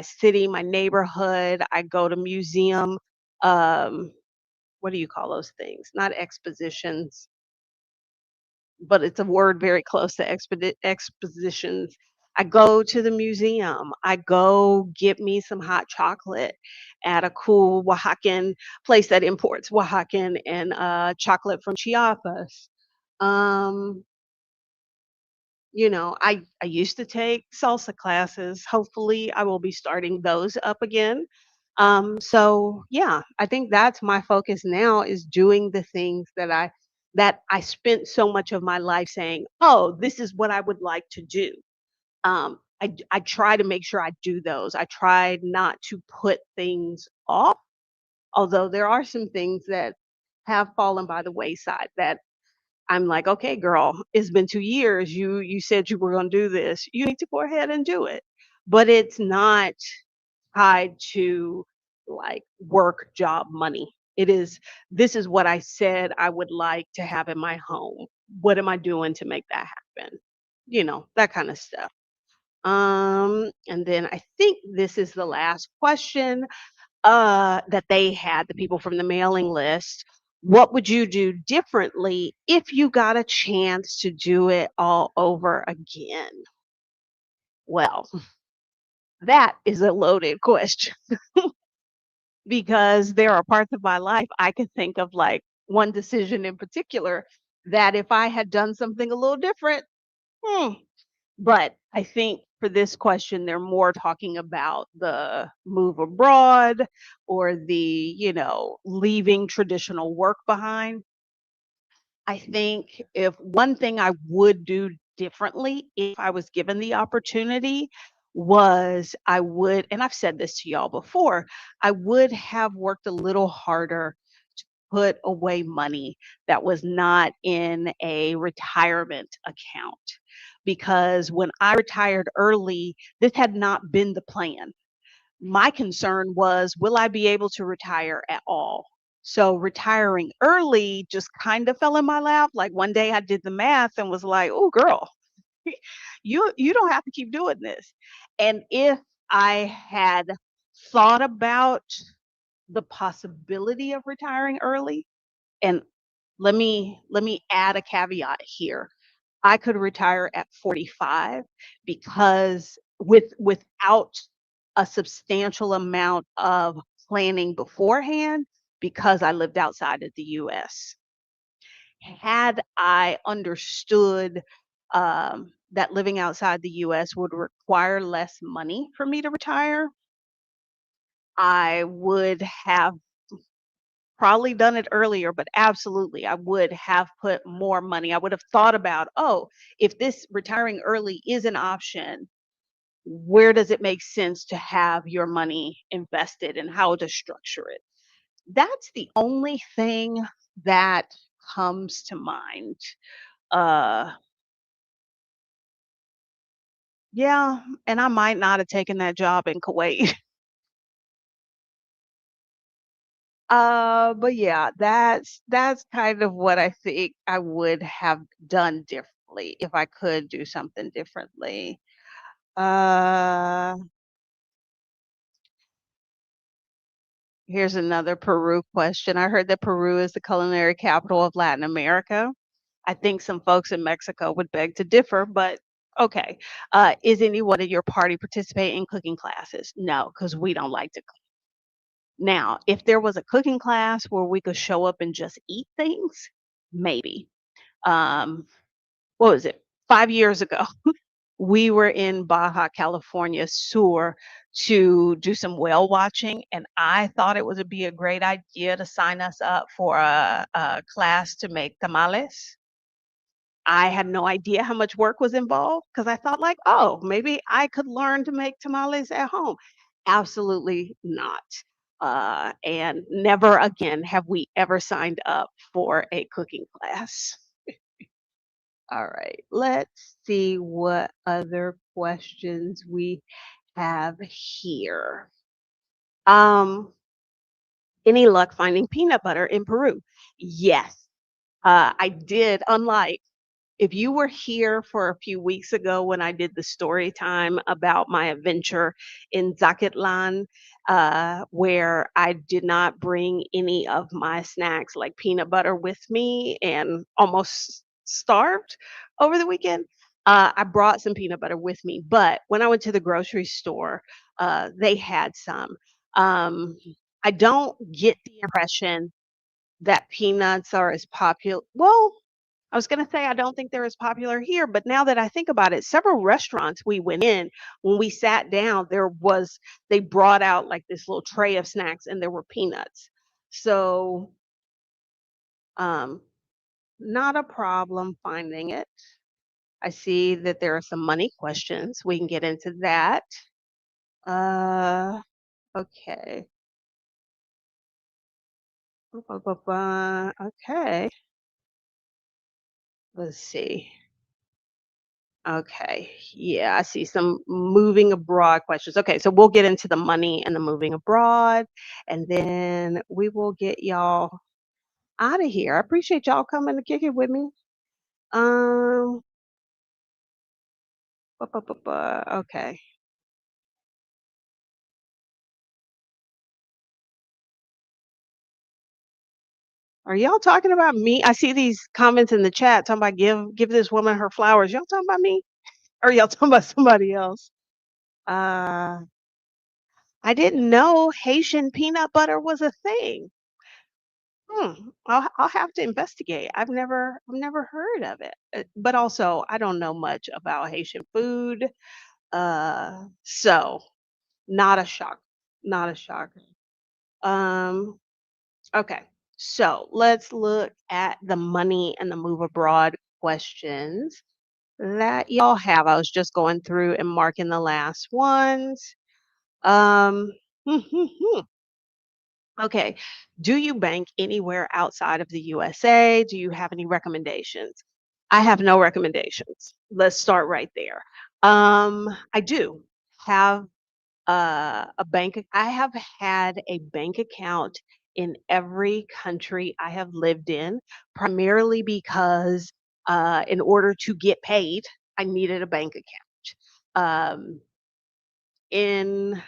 S1: city, my neighborhood. I go to museum. Um, what do you call those things? Not expositions, but it's a word very close to expositions. I go to the museum. I go get me some hot chocolate at a cool Oaxacan place that imports Oaxacan and chocolate from Chiapas. Um, I used to take salsa classes. Hopefully, I will be starting those up again. So yeah, I think that's my focus now is doing the things that I spent so much of my life saying, "Oh, this is what I would like to do." I try to make sure I do those. I try not to put things off, although there are some things that have fallen by the wayside that I'm like, "Okay, girl, it's been 2 years. You said you were gonna do this. You need to go ahead and do it." But it's not tied to, like, work, job, money. It is, "This is what I said I would like to have in my home. What am I doing to make that happen?" That kinda stuff. And then I think this is the last question that they had, the people from the mailing list. What would you do differently if you got a chance to do it all over again? Well, that is a loaded question because there are parts of my life I can think of like one decision in particular that if I had done something a little different, Hmm. But I think for this question, they're more talking about the move abroad or leaving traditional work behind. I think if one thing I would do differently if I was given the opportunity was I would, and I've said this to y'all before, I would have worked a little harder to put away money that was not in a retirement account. Because when I retired early, this had not been the plan. My concern was, will I be able to retire at all? So retiring early just kind of fell in my lap. Like one day I did the math and was like, "Oh, girl, you don't have to keep doing this." And if I had thought about the possibility of retiring early, and let me add a caveat here. I could retire at 45 because without a substantial amount of planning beforehand because I lived outside of the US. Had I understood that living outside the US would require less money for me to retire, I would have probably done it earlier, but absolutely, I would have put more money. I would have thought about, oh, if this retiring early is an option, where does it make sense to have your money invested and how to structure it? That's the only thing that comes to mind. Uh, yeah, and I might not have taken that job in Kuwait. But yeah, that's kind of what I think I would have done differently if I could do something differently. Uh, Here's another Peru question. I heard that Peru is the culinary capital of Latin America. I think some folks in Mexico would beg to differ, but okay. Is anyone in your party participating in cooking classes? No, because we don't like to cook. Now, if there was a cooking class where we could show up and just eat things, maybe. Um, what was it? 5 years ago, we were in Baja California Sur to do some whale watching, and I thought it would be a great idea to sign us up for a class to make tamales. I had no idea how much work was involved because I thought like, "Oh, maybe I could learn to make tamales at home." Absolutely not. And never again have we ever signed up for a cooking class. All right, let's see what other questions we have here. Um, any luck finding peanut butter in Peru? Yes, I did. Unlike if you were here for a few weeks ago when I did the story time about my adventure in Zakatlan, where I did not bring any of my snacks like peanut butter with me and almost starved over the weekend, I brought some peanut butter with me. But when I went to the grocery store, they had some. Um, I don't get the impression that peanuts are as popular. Well, I was gonna say I don't think they're as popular here, but now that I think about it, several restaurants we went in, when we sat down, they brought out like this little tray of snacks and there were peanuts. So, um, not a problem finding it. I see that there are some money questions. We can get into that. Uh, okay. Okay. Let's see. Okay. Yeah, I see some moving abroad questions. Okay, so we'll get into the money and the moving abroad, and then we will get y'all out of here. I appreciate y'all coming to kick it with me. Um, okay. Are y'all talking about me? I see these comments in the chat talking about give this woman her flowers. Y'all talking about me? Or y'all talking about somebody else? Uh, I didn't know Haitian peanut butter was a thing. I'll have to investigate. I've never heard of it. But also I don't know much about Haitian food. So not a shock. Not a shocker. Um, okay. So let's look at the money and the move abroad questions that y'all have. I was just going through and marking the last ones. Um, okay. Do you bank anywhere outside of the USA? Do you have any recommendations? I have no recommendations. Let's start right there. I do have a I have had a bank account in every country I have lived in, primarily because in order to get paid, I needed a bank account. In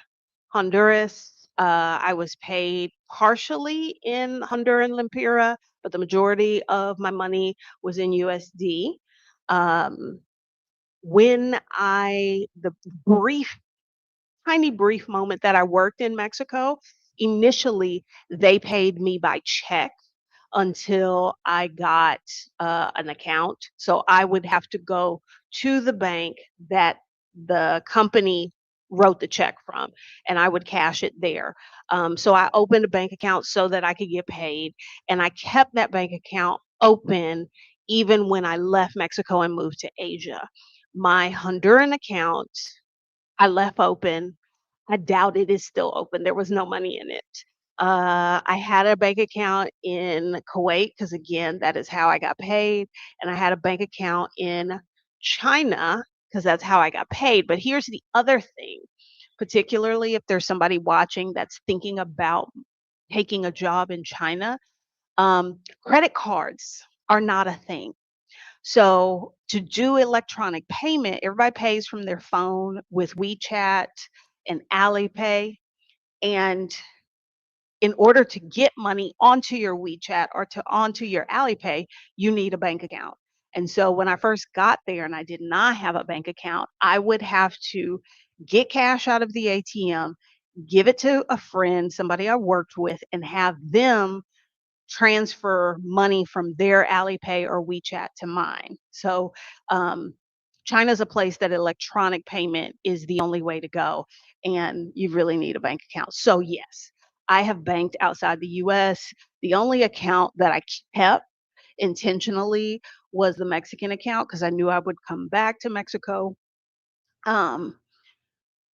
S1: Honduras, I was paid partially in Honduran lempira, but the majority of my money was in USD. Um, when the brief tiny brief moment that I worked in Mexico, initially they paid me by check until I got an account. So I would have to go to the bank that the company wrote the check from, and I would cash it there. So I opened a bank account so that I could get paid, and I kept that bank account open even when I left Mexico and moved to Asia. My Honduran account I left open. I doubt it is still open. There was no money in it. I had a bank account in Kuwait because, again, that is how I got paid. And I had a bank account in China because that's how I got paid. But here's the other thing, particularly if there's somebody watching that's thinking about taking a job in China, credit cards are not a thing. So to do electronic payment, everybody pays from their phone with WeChat and Alipay. And in order to get money onto your WeChat or onto your Alipay, you need a bank account. And so when I first got there and I did not have a bank account, I would have to get cash out of the ATM, give it to a friend, somebody I worked with, and have them transfer money from their Alipay or WeChat to mine. So um, China's a place that electronic payment is the only way to go, and you really need a bank account. So yes, I have banked outside the U.S. The only account that I kept intentionally was the Mexican account because I knew I would come back to Mexico. Um,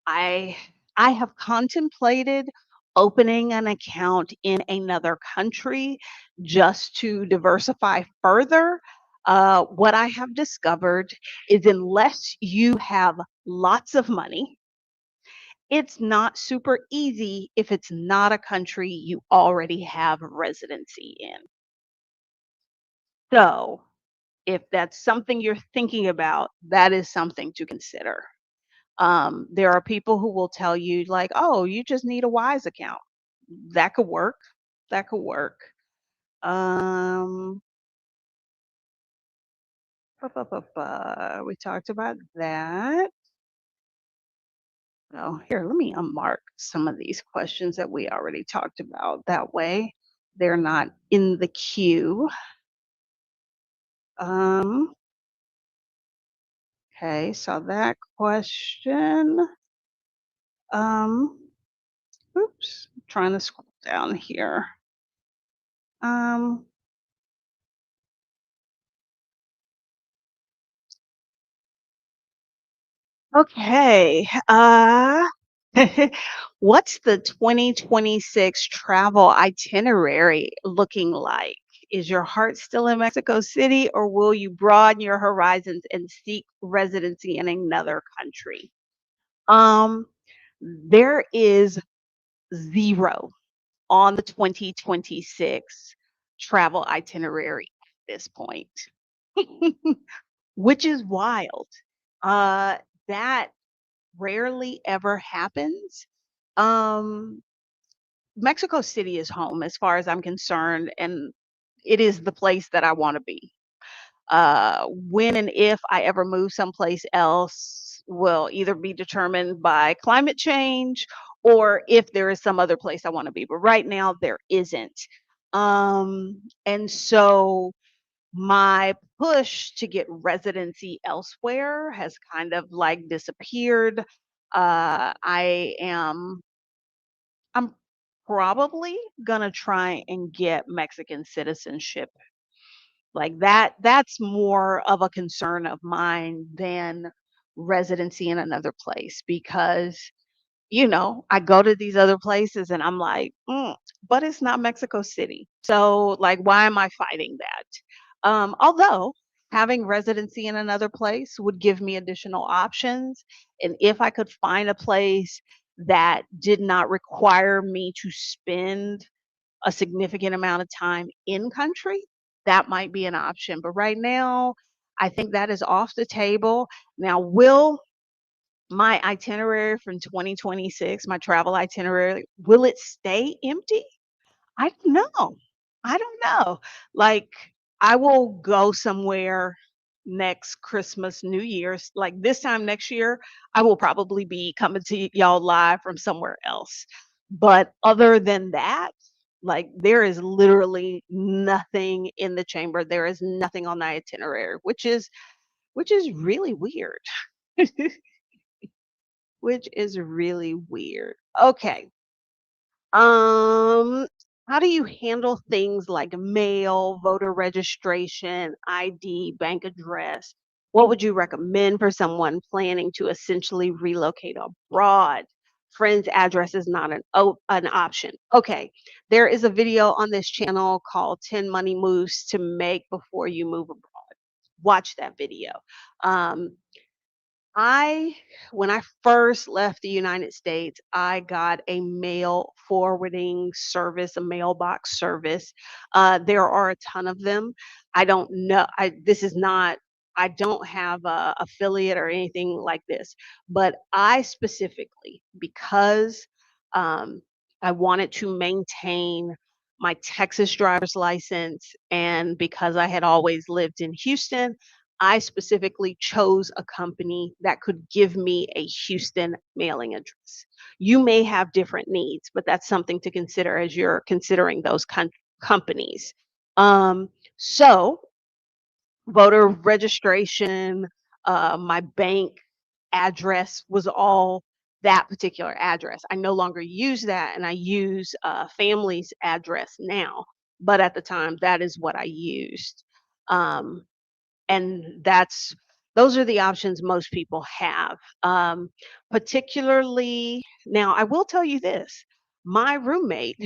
S1: I I have contemplated opening an account in another country just to diversify further. What I have discovered is unless you have lots of money, it's not super easy if it's not a country you already have residency in. So, if that's something you're thinking about, that is something to consider. There are people who will tell you like, "Oh, you just need a Wise account." That could work. That could work. Um, we talked about that. Oh, here, let me unmark some of these questions that we already talked about. That way, they're not in the queue. Um, okay, so that question. Um, oops, trying to scroll down here. Um, Okay. What's the 2026 travel itinerary looking like? Is your heart still in Mexico City, or will you broaden your horizons and seek residency in another country? Um, there is zero on the 2026 travel itinerary at this point, which is wild. That rarely ever happens. Um, Mexico City is home as far as I'm concerned, and it is the place that I want to be. When and if I ever move someplace else will either be determined by climate change or if there is some other place I want to be. But right now, there isn't. And so my push to get residency elsewhere has kind of like disappeared. I'm probably gonna try and get Mexican citizenship. Like that's more of a concern of mine than residency in another place because I go to these other places and I'm like, but it's not Mexico City. So, like, why am I fighting that? Although having residency in another place would give me additional options. And if I could find a place that did not require me to spend a significant amount of time in country, that might be an option. But right now, I think that is off the table. Now, will my itinerary from 2026, my travel itinerary, will it stay empty? I don't know. I don't know. Like, I will go somewhere next Christmas, New Year's. Like this time next year, I will probably be coming to y'all live from somewhere else. But other than that, like there is literally nothing in the chamber. There is nothing on the itinerary, which is really weird. Which is really weird. Okay. Um, how do you handle things like mail, voter registration, ID, bank address? What would you recommend for someone planning to essentially relocate abroad? Friend's address is not an option. Okay, there is a video on this channel called 10 Money Moves to Make Before You Move Abroad. Watch that video. Um, I when I first left the United States, I got a mail forwarding service, a mailbox service. There are a ton of them. I don't know. This is not. I don't have a affiliate or anything like this, but I specifically because um, I wanted to maintain my Texas driver's license, and because I had always lived in Houston, I specifically chose a company that could give me a Houston mailing address. You may have different needs, but that's something to consider as you're considering those companies. So, voter registration, my bank address was all that particular address. I no longer use that, and I use family's address now. But at the time, that is what I used. Um, and those are the options most people have. Particularly now, I will tell you this: my roommate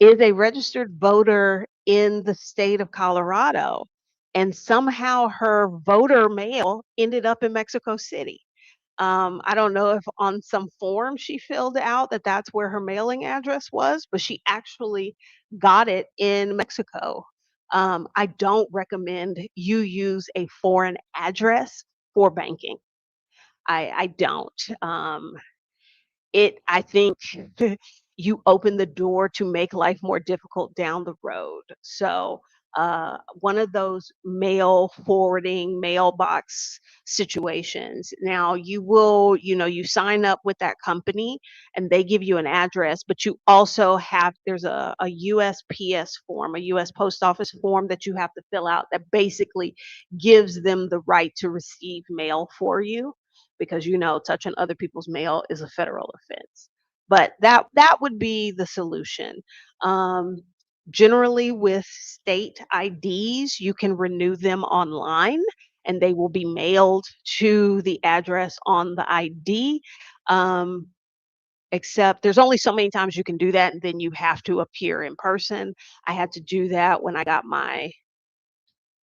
S1: is a registered voter in the state of Colorado, and somehow her voter mail ended up in Mexico City. I don't know if on some form she filled out that that's where her mailing address was, but she actually got it in Mexico. I don't recommend you use a foreign address for banking. I don't. I think you open the door to make life more difficult down the road. So, one of those mail forwarding mailbox situations. Now, you sign up with that company and they give you an address, but you also there's a USPS form, a US Post Office form that you have to fill out that basically gives them the right to receive mail for you because touching other people's mail is a federal offense. But that would be the solution. Um, Generally, with state IDs, you can renew them online, and they will be mailed to the address on the ID. Um, Except there's only so many times you can do that, and then you have to appear in person. I had to do that when I got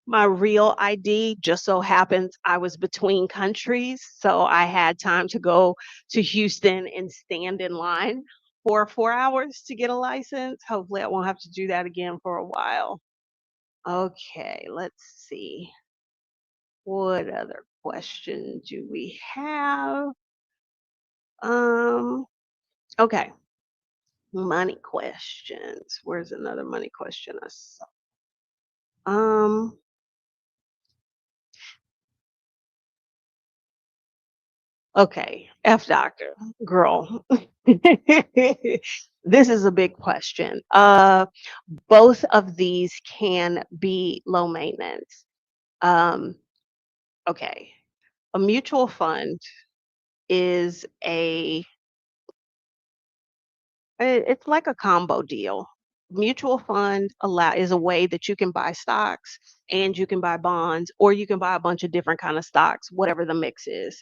S1: my real ID. Just so happens I was between countries, so I had time to go to Houston and stand in line for 4 hours to get a license. Hopefully, I won't have to do that again for a while. Okay, let's see. What other question do we have? Um, okay, money questions. Where's another money question I saw? Um, okay, F doctor, girl. This is a big question. Both of these can be low maintenance. Um, okay. A mutual fund is it's like a combo deal. Mutual fund is a way that you can buy stocks and you can buy bonds, or you can buy a bunch of different kind of stocks, whatever the mix is.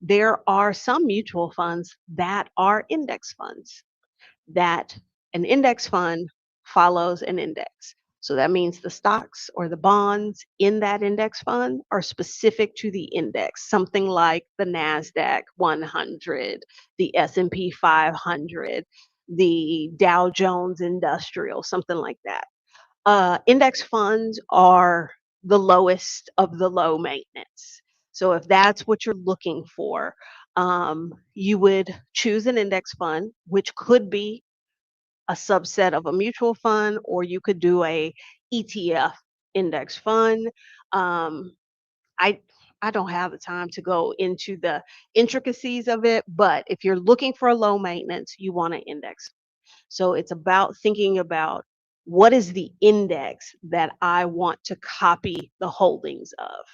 S1: There are some mutual funds that are index funds, that an index fund follows an index. So that means the stocks or the bonds in that index fund are specific to the index, something like the Nasdaq 100, the S&P 500, the Dow Jones Industrial, something like that. Index funds are the lowest of the low maintenance. So if that's what you're looking for, you would choose an index fund, which could be a subset of a mutual fund, or you could do a ETF index fund. Um, I I don't have the time to go into the intricacies of it, but if you're looking for a low maintenance, you want an index. So it's about thinking about what is the index that I want to copy the holdings of,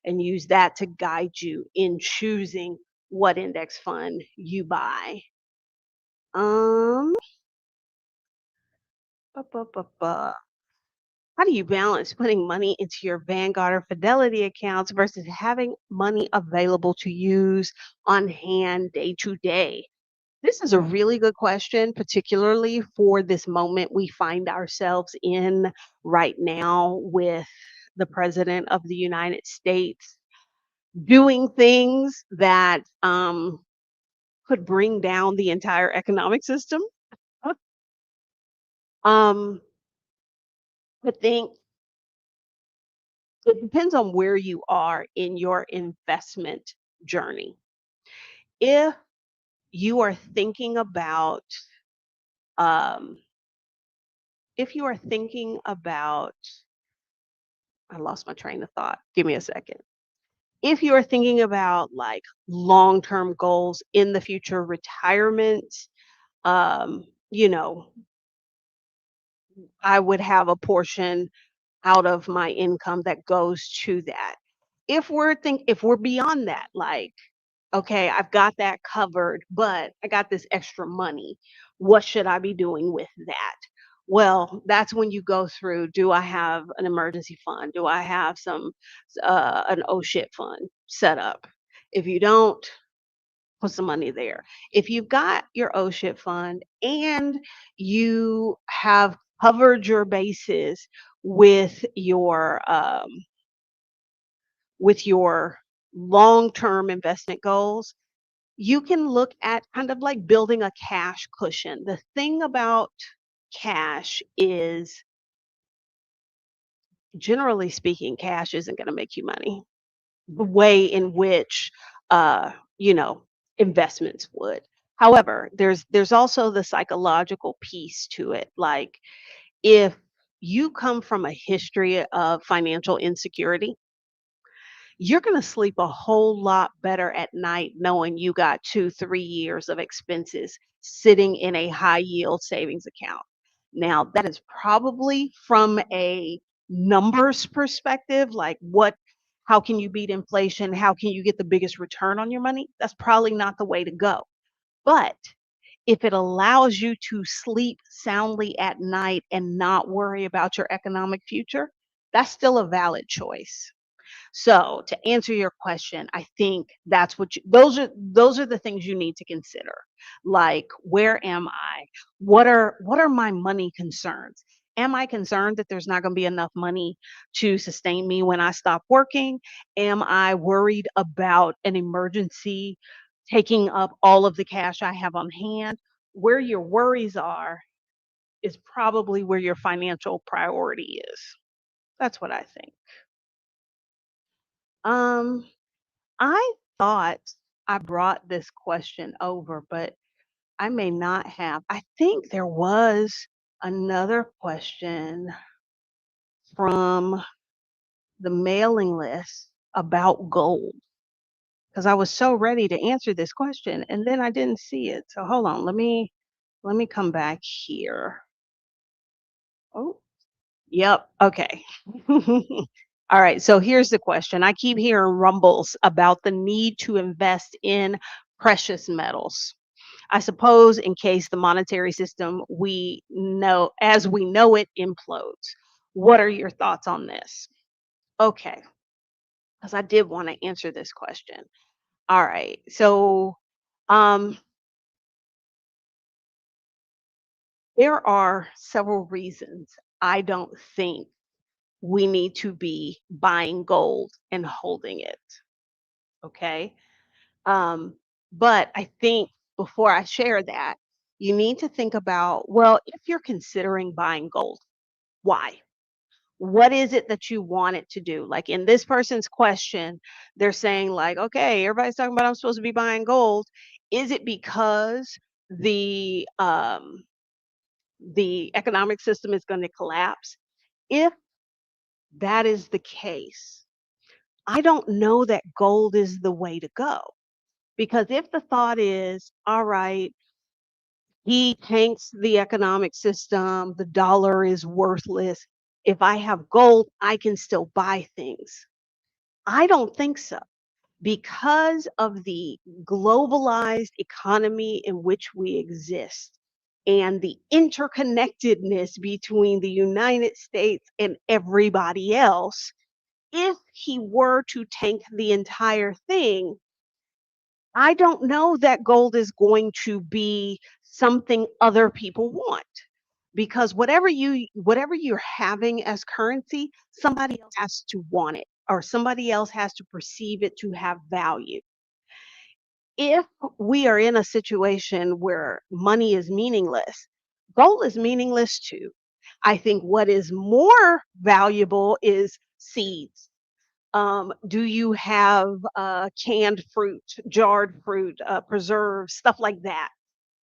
S1: and use that to guide you in choosing what index fund you buy. Um, ba, ba, ba, ba. How do you balance putting money into your Vanguard or Fidelity accounts versus having money available to use on hand day to day? This is a really good question, particularly for this moment we find ourselves in right now with the President of the United States doing things that could bring down the entire economic system. Um, I think it depends on where you are in your investment journey. If you are thinking about, um, if you are thinking about, I lost my train of thought. Give me a second. If you are thinking about like long-term goals in the future, retirement, you know, I would have a portion out of my income that goes to that. If we're beyond that, like, okay, I've got that covered, but I got this extra money. What should I be doing with that? Well, that's when you go through, do I have an emergency fund? Do I have an oh shit fund set up? If you don't, put some money there. If you've got your oh shit fund and you have covered your bases with your long-term investment goals, you can look at kind of like building a cash cushion. The thing about cash is, generally speaking, cash isn't going to make you money the way in which, uh, you know, investments would. However, there's also the psychological piece to it. Like, if you come from a history of financial insecurity, you're going to sleep a whole lot better at night knowing you got 2, 3 years of expenses sitting in a high yield savings account. Now, that is probably from a numbers perspective, like how can you beat inflation? How can you get the biggest return on your money? That's probably not the way to go. But if it allows you to sleep soundly at night and not worry about your economic future, that's still a valid choice. So to answer your question, I think that's those are the things you need to consider. Like, where am I? What are my money concerns? Am I concerned that there's not going to be enough money to sustain me when I stop working? Am I worried about an emergency taking up all of the cash I have on hand? Where your worries are is probably where your financial priority is. That's what I think. Um, I thought I brought this question over, but I may not have. I think there was another question from the mailing list about gold, because I was so ready to answer this question and then I didn't see it. So hold on, let me let me come back here. Oh, yep. Okay. All right. So here's the question. I keep hearing rumbles about the need to invest in precious metals. I suppose in case the monetary system as we know it implodes. What are your thoughts on this? Okay, because I did want to answer this question. All right. So um there are several reasons I don't think we need to be buying gold and holding it. Okay. Um, but I think before I share that, you need to think about, well, if you're considering buying gold, why? What is it that you want it to do? Like in this person's question, they're saying like, okay, everybody's talking about I'm supposed to be buying gold. Is it because the economic system is going to collapse? If that is the case, I don't know that gold is the way to go. Because if the thought is, all right, he tanks the economic system, the dollar is worthless. If I have gold, I can still buy things. I don't think so. Because of the globalized economy in which we exist and the interconnectedness between the United States and everybody else, if he were to tank the entire thing, I don't know that gold is going to be something other people want because whatever you're having as currency, somebody else has to want it or somebody else has to perceive it to have value. If we are in a situation where money is meaningless, gold is meaningless too. I think what is more valuable is seeds. Do you have canned fruit, jarred fruit, preserves, stuff like that?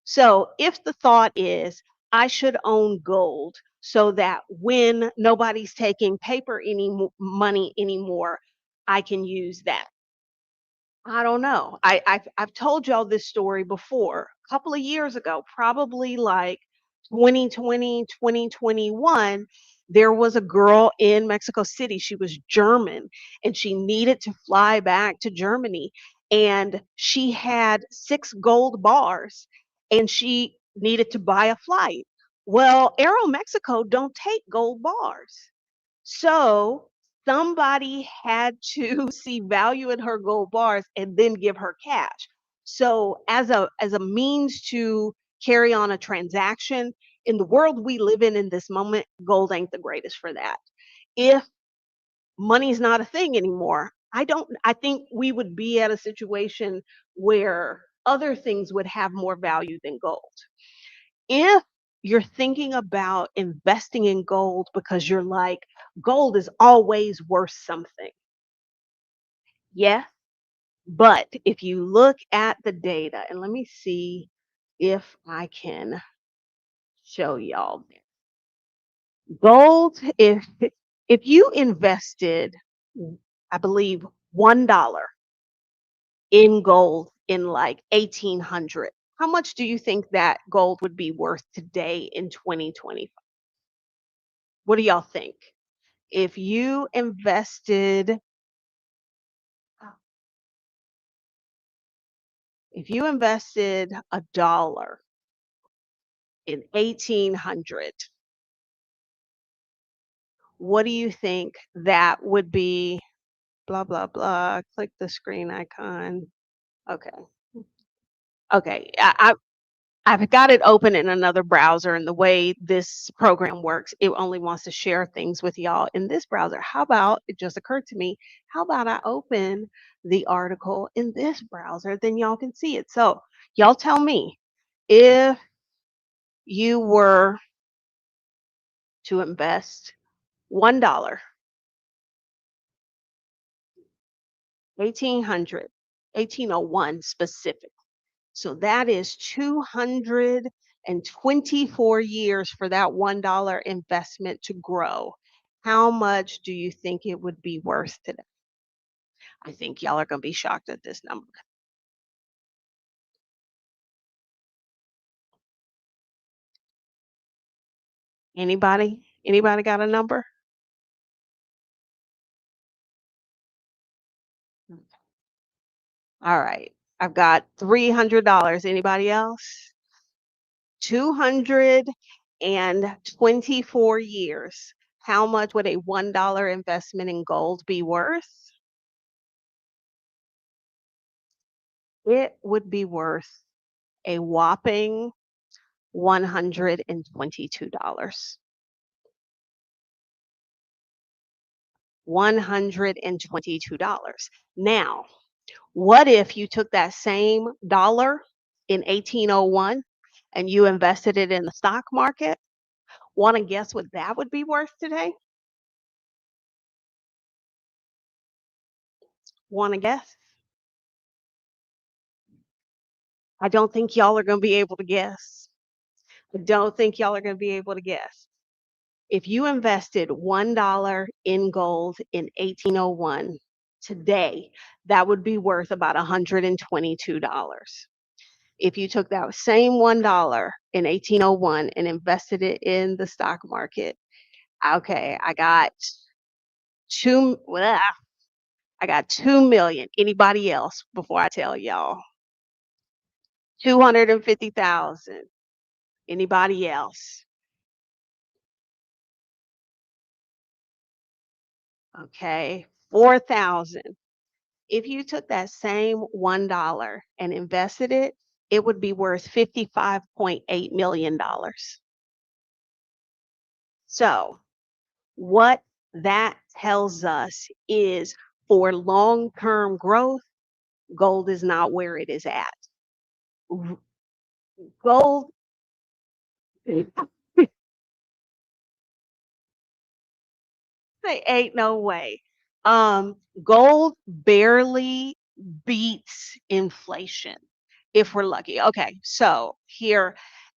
S1: So if the thought is, I should own gold so that when nobody's taking paper money anymore, I can use that. I don't know. I've told y'all this story before. A couple of years ago, probably like 2020, 2021, there was a girl in Mexico City. She was German and she needed to fly back to Germany. And she had 6 gold bars and she needed to buy a flight. Well, Aero Mexico don't take gold bars. So somebody had to see value in her gold bars and then give her cash. So as a means to carry on a transaction in the world we live in this moment, gold ain't the greatest for that. If money's not a thing anymore, I think we would be at a situation where other things would have more value than gold. If you're thinking about investing in gold because you're like, gold is always worth something. Yeah. But if you look at the data, and let me see if I can show y'all this. Gold, if you invested, I believe, $1 in gold in like 1800, how much do you think that gold would be worth today in 2020? What do y'all think? If you invested if you invested $1 in 1800, what do you think that would be? Blah, blah, blah. Click the screen icon. Okay. Okay. I've got it open in another browser, and the way this program works, it only wants to share things with y'all in this browser. How about, it just occurred to me, how about I open the article in this browser, then y'all can see it. So y'all tell me, if you were to invest $1, 1800, 1801 specific. So that is 224 years for that $1 investment to grow. How much do you think it would be worth today? I think y'all are going to be shocked at this number. Anybody? Anybody got a number? All right. I've got $300. Anybody else? 224 years. How much would a $1 investment in gold be worth? It would be worth a whopping $122. $122. Now, what if you took that same dollar in 1801 and you invested it in the stock market? Want to guess what that would be worth today? Want to guess? I don't think y'all are going to be able to guess. I don't think y'all are going to be able to guess. If you invested $1 in gold in 1801 today, that would be worth about $122. If you took that same $1 in 1801 and invested it in the stock market, okay, two, blah, I got 2 million. Anybody else before I tell y'all? 250,000. Anybody else? Okay, 4,000. If you took that same $1 and invested it, it would be worth $55.8 million. So, what that tells us is for long-term growth, gold is not where it is at. R- Gold Say ain't no way. Gold barely beats inflation if we're lucky. Okay, so here,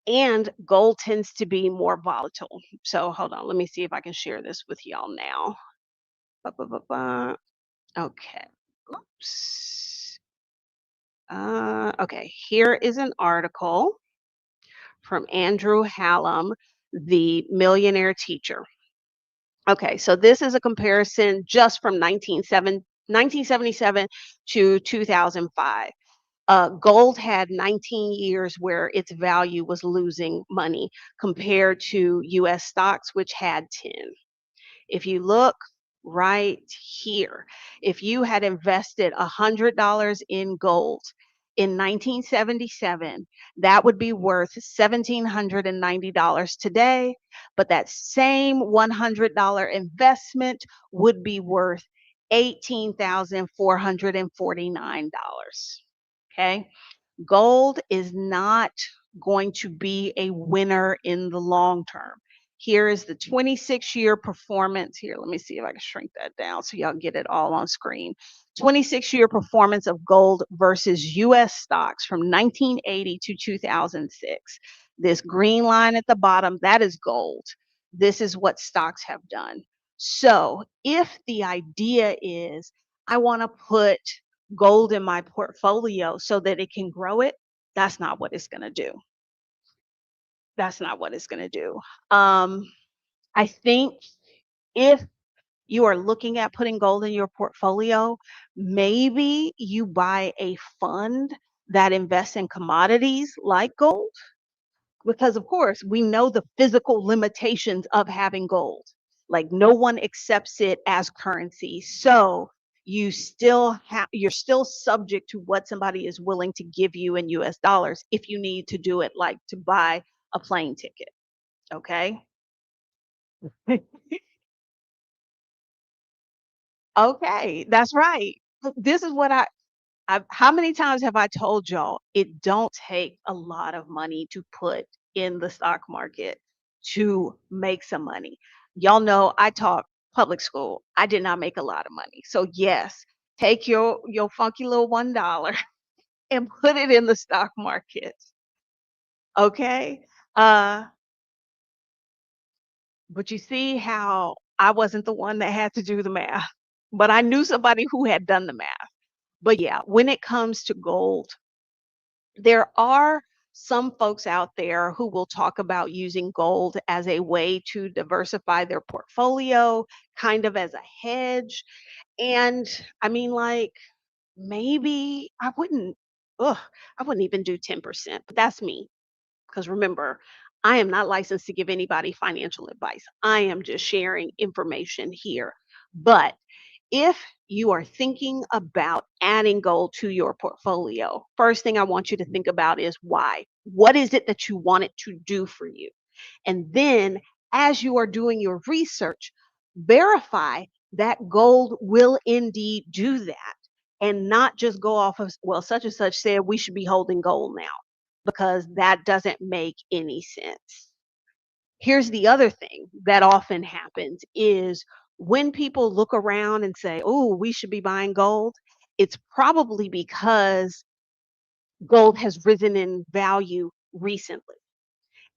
S1: and gold tends to be more volatile. So hold on, let me see if I can share this with y'all now. Ba-ba-ba-ba. Okay. Oops. Okay, here is an article from Andrew Hallam, the millionaire teacher. Okay, so this is a comparison just from 1977 to 2005. Gold had 19 years where its value was losing money compared to US stocks, which had 10. If you look right here, if you had invested $100 in gold in 1977, that would be worth $1,790 today, but that same $100 investment would be worth $18,449. Okay. Gold is not going to be a winner in the long term. Here is the 26-year performance. Here, let me see if I can shrink that down so y'all get it all on screen. 26-year performance of gold versus US stocks from 1980 to 2006. This green line at the bottom, that is gold. This is what stocks have done. So, if the idea is I want to put gold in my portfolio so that it can grow it, that's not what it's going to do. That's not what it's going to do. Um, I think if you are looking at putting gold in your portfolio, maybe you buy a fund that invests in commodities like gold, because of course we know the physical limitations of having gold. Like no one accepts it as currency. So you're still subject to what somebody is willing to give you in US dollars if you need to do it, like to buy a plane ticket. Okay. Okay, that's right. This is what how many times have I told y'all it don't take a lot of money to put in the stock market to make some money. Y'all know I taught public school. I did not make a lot of money. So yes, take your funky little $1 and put it in the stock market. Okay? Uh but you see how I wasn't the one that had to do the math, but I knew somebody who had done the math. But yeah, when it comes to gold, there are some folks out there who will talk about using gold as a way to diversify their portfolio, kind of as a hedge. And I mean, like, maybe ugh, I wouldn't even do 10%, but that's me. Because remember, I am not licensed to give anybody financial advice. I am just sharing information here. But if you are thinking about adding gold to your portfolio, first thing I want you to think about is why. What is it that you want it to do for you? And then, as you are doing your research, verify that gold will indeed do that and not just go off of, well, such and such said we should be holding gold now, because that doesn't make any sense. Here's the other thing that often happens is when people look around and say, oh, we should be buying gold, it's probably because gold has risen in value recently.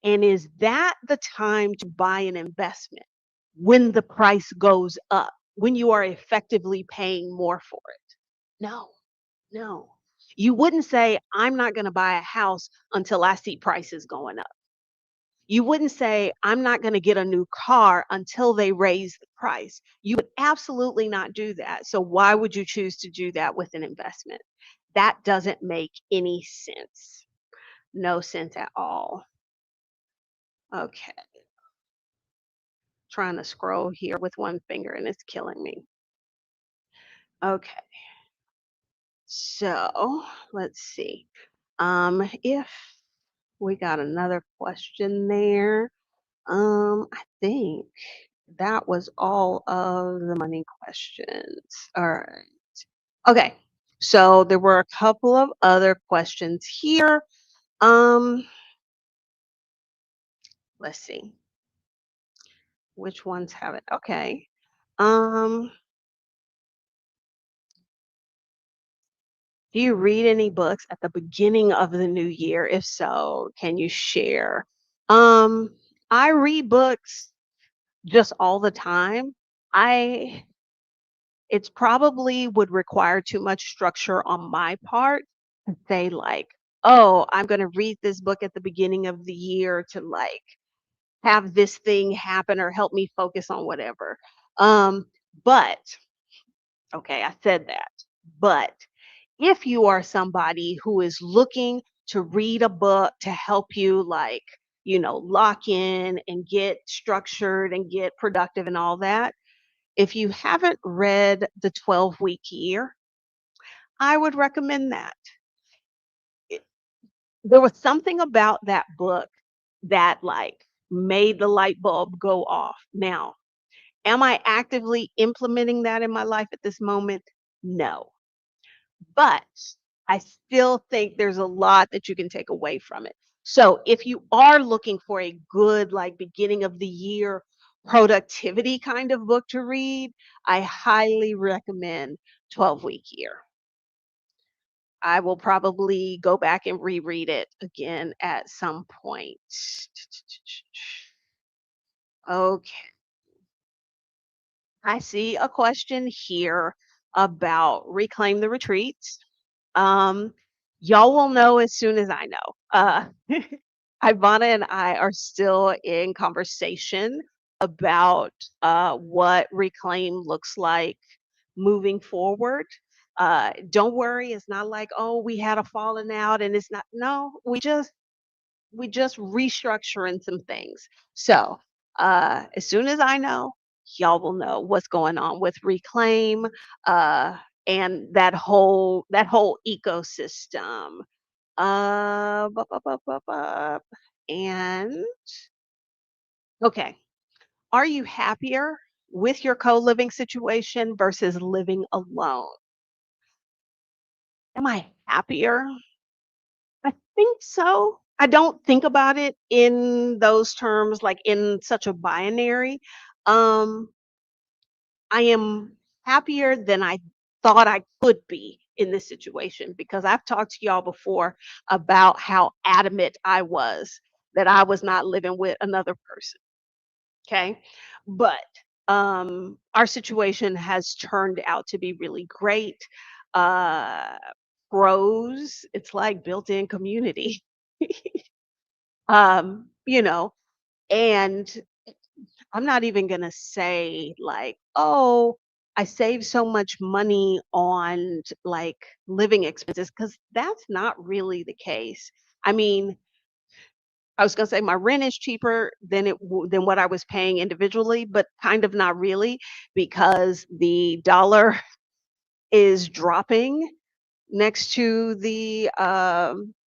S1: And is that the time to buy an investment when the price goes up, when you are effectively paying more for it? No, no. You wouldn't say, I'm not going to buy a house until I see prices going up. You wouldn't say, I'm not going to get a new car until they raise the price. You would absolutely not do that. So, why would you choose to do that with an investment? That doesn't make any sense. No sense at all. Okay. Trying to scroll here with one finger and it's killing me. Okay. So, let's see. If we got another question there, I think that was all of the money questions. All right. Okay. So there were a couple of other questions here. Um, let's see. Which ones have it? Okay. Um, do you read any books at the beginning of the new year? If so, can you share? Um, I read books just all the time. I It's probably would require too much structure on my part to say like, "Oh, I'm gonna read this book at the beginning of the year to like have this thing happen or help me focus on whatever." Um, but okay, I said that. But if you are somebody who is looking to read a book to help you like, lock in and get structured and get productive and all that, if you haven't read The 12-Week Year, I would recommend that. It There was something about that book that, like, made the light bulb go off. Now, am I actively implementing that in my life at this moment? No. But I still think there's a lot that you can take away from it. So, if you are looking for a good, like, beginning of the year productivity kind of book to read, I highly recommend 12-Week Year. I will probably go back and reread it again at some point. Okay, I see a question here about Reclaim the Retreats. Um, y'all will know as soon as I know. Ivana and I are still in conversation about what Reclaim looks like moving forward. Don't worry, it's not like, oh, we had a falling out and it's not. No, we just restructuring some things. So as soon as I know, y'all will know what's going on with Reclaim uh, and that whole ecosystem. Bup, bup, bup, bup. And okay, are you happier with your co-living situation versus living alone? Am I happier? I think so. I don't think about it in those terms, like in such a binary. Um, I am happier than I thought I could be in this situation because I've talked to y'all before about how adamant I was that I was not living with another person. Okay. But our situation has turned out to be really great. Uh, Pros, it's like built in community. You know, and I'm not even gonna say like, "Oh, I saved so much money on like living expenses," because that's not really the case. I mean, I was gonna say my rent is cheaper than than what I was paying individually, but kind of not really because the dollar is dropping next to the,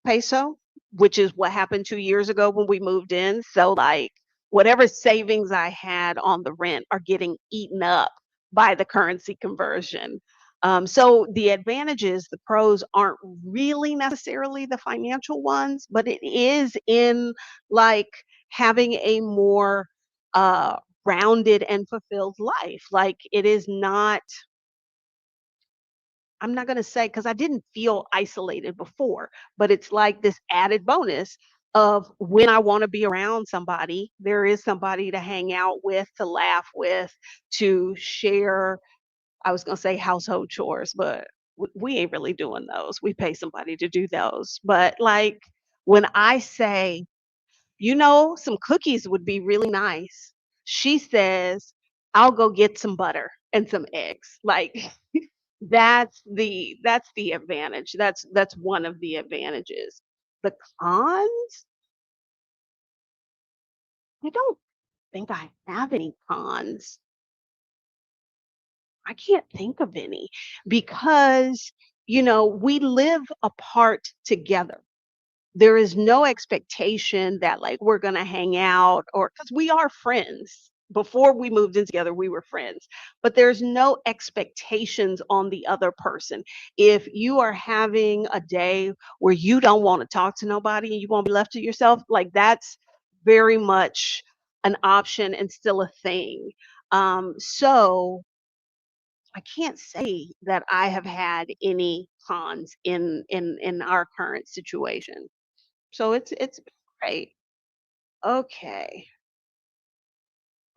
S1: peso, which is what happened 2 years ago when we moved in, so, like, whatever savings I had on the rent are getting eaten up by the currency conversion. So the advantages, the pros aren't really necessarily the financial ones, but it is in, like, having a more, uh, rounded and fulfilled life. Like, it is not I'm not gonna say because I didn't feel isolated before, but it's like this added bonus of when I wanna be around somebody, there is somebody to hang out with, to laugh with, to share I was gonna say household chores, but we ain't really doing those. We pay somebody to do those. But, like, when I say, "You know, some cookies would be really nice," she says, "I'll go get some butter and some eggs." Like that's the advantage. That's one of the advantages. The cons, I don't think I have any cons. I can't think of any because, we live apart together. There is no expectation that like we're gonna hang out or because we are friends. Before we moved in together, we were friends, but there's no expectations on the other person. If you are having a day where you don't want to talk to nobody and you want to be left to yourself, like that's very much an option and still a thing. So I can't say that I have had any cons in our current situation. So it's been great. Okay.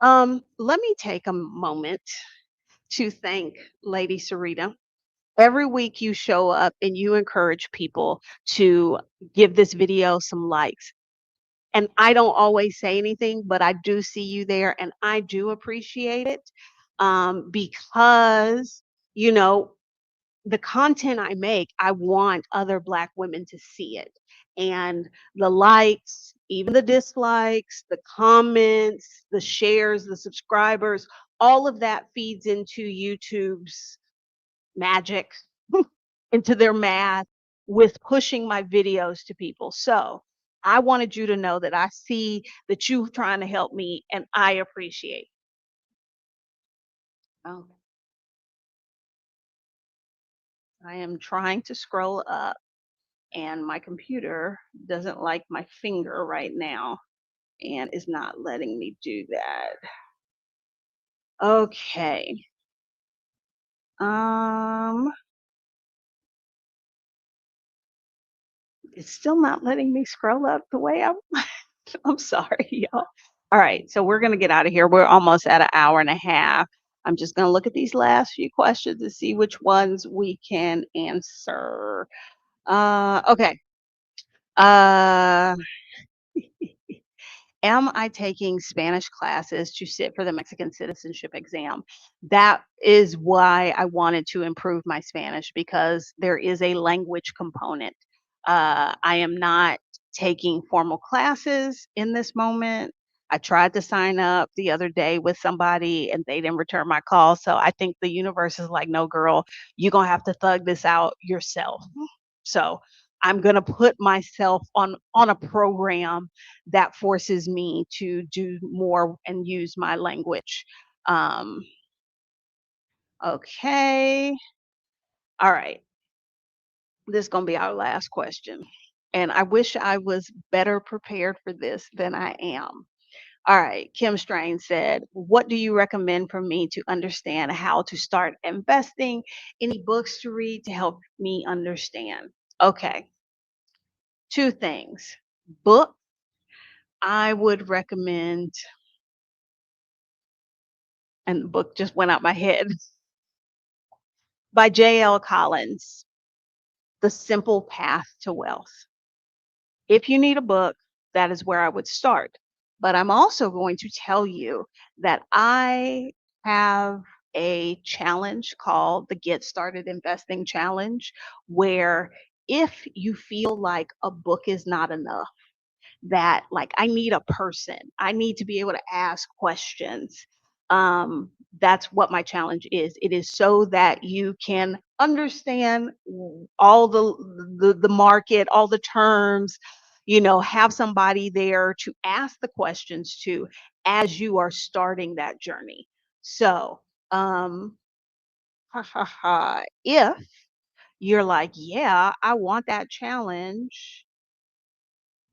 S1: Let me take a moment to thank Lady Sarita. Every week you show up and you encourage people to give this video some likes. And I don't always say anything, but I do see you there and I do appreciate it. Because, you know, the content I make, I want other Black women to see it. And the likes, even the dislikes, the comments, the shares, the subscribers, all of that feeds into YouTube's magic, into their math with pushing my videos to people. So I wanted you to know that I see that you trying to help me and I appreciate. Oh, I am trying to scroll up and my computer doesn't like my finger right now and is not letting me do that. Okay. Um, it's still not letting me scroll up the way I'm sorry, y'all. All right, so we're gonna get out of here. We're almost at an hour and a half. I'm just gonna look at these last few questions to see which ones we can answer. Okay. Uh Am I taking Spanish classes to sit for the Mexican citizenship exam? That is why I wanted to improve my Spanish because there is a language component. I am not taking formal classes in this moment. I tried to sign up the other day with somebody and they didn't return my call. So I think the universe is like, no, girl, you're going to have to thug this out yourself. So I'm going to put myself on a program that forces me to do more and use my language. Um, okay. All right. This is going to be our last question. And I wish I was better prepared for this than I am. All right. Kim Strain said, "What do you recommend for me to understand how to start investing? Any books to read to help me understand?" Okay. Two things. Book, I would recommend, and the book just went out my head, by J.L. Collins, The Simple Path to Wealth. If you need a book, that is where I would start. But I'm also going to tell you that I have a challenge called the Get Started Investing Challenge, where if you feel like a book is not enough, that like I need a person. I need to be able to ask questions. That's what my challenge is. It is so that you can understand all the market, all the terms, have somebody there to ask the questions to as you are starting that journey. So, um, if you're like, yeah, I want that challenge,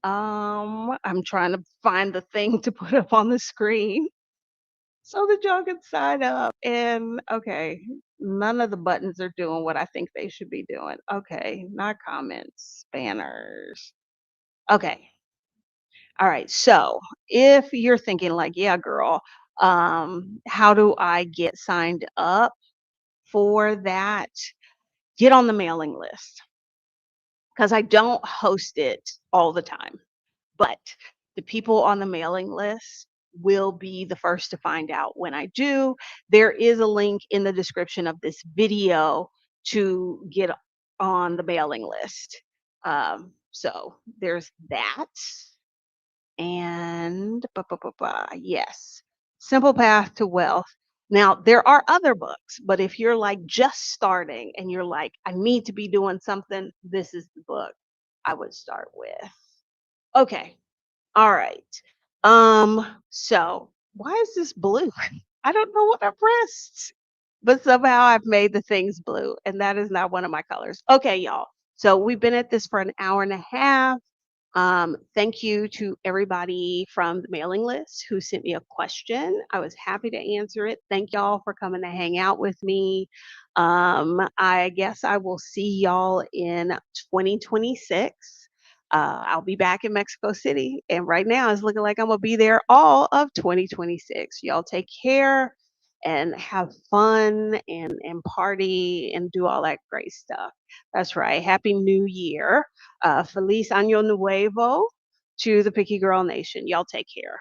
S1: I'm trying to find the thing to put up on the screen so that y'all can sign up. And okay, none of the buttons are doing what I think they should be doing. Okay, not comments, banners. Okay, all right. So if you're thinking like, yeah, girl, how do I get signed up for that? Get on the mailing list because I don't host it all the time. But the people on the mailing list will be the first to find out when I do. There is a link in the description of this video to get on the mailing list. So there's that. And yes, Simple Path to Wealth. Now, there are other books, but if you're like just starting and you're like, I need to be doing something, this is the book I would start with. Okay. All right. So why is this blue? I don't know what I pressed, but somehow I've made the things blue, and that is not one of my colors. Okay, y'all. So we've been at this for an hour and a half. Thank you to everybody from the mailing list who sent me a question. I was happy to answer it. Thank y'all for coming to hang out with me. I guess I will see y'all in 2026. I'll be back in Mexico City, and right now it's looking like I'm gonna be there all of 2026. Y'all take care and have fun and party and do all that great stuff. That's right. Happy New Year. Feliz Año Nuevo to the Picky Girl Nation. Y'all take care.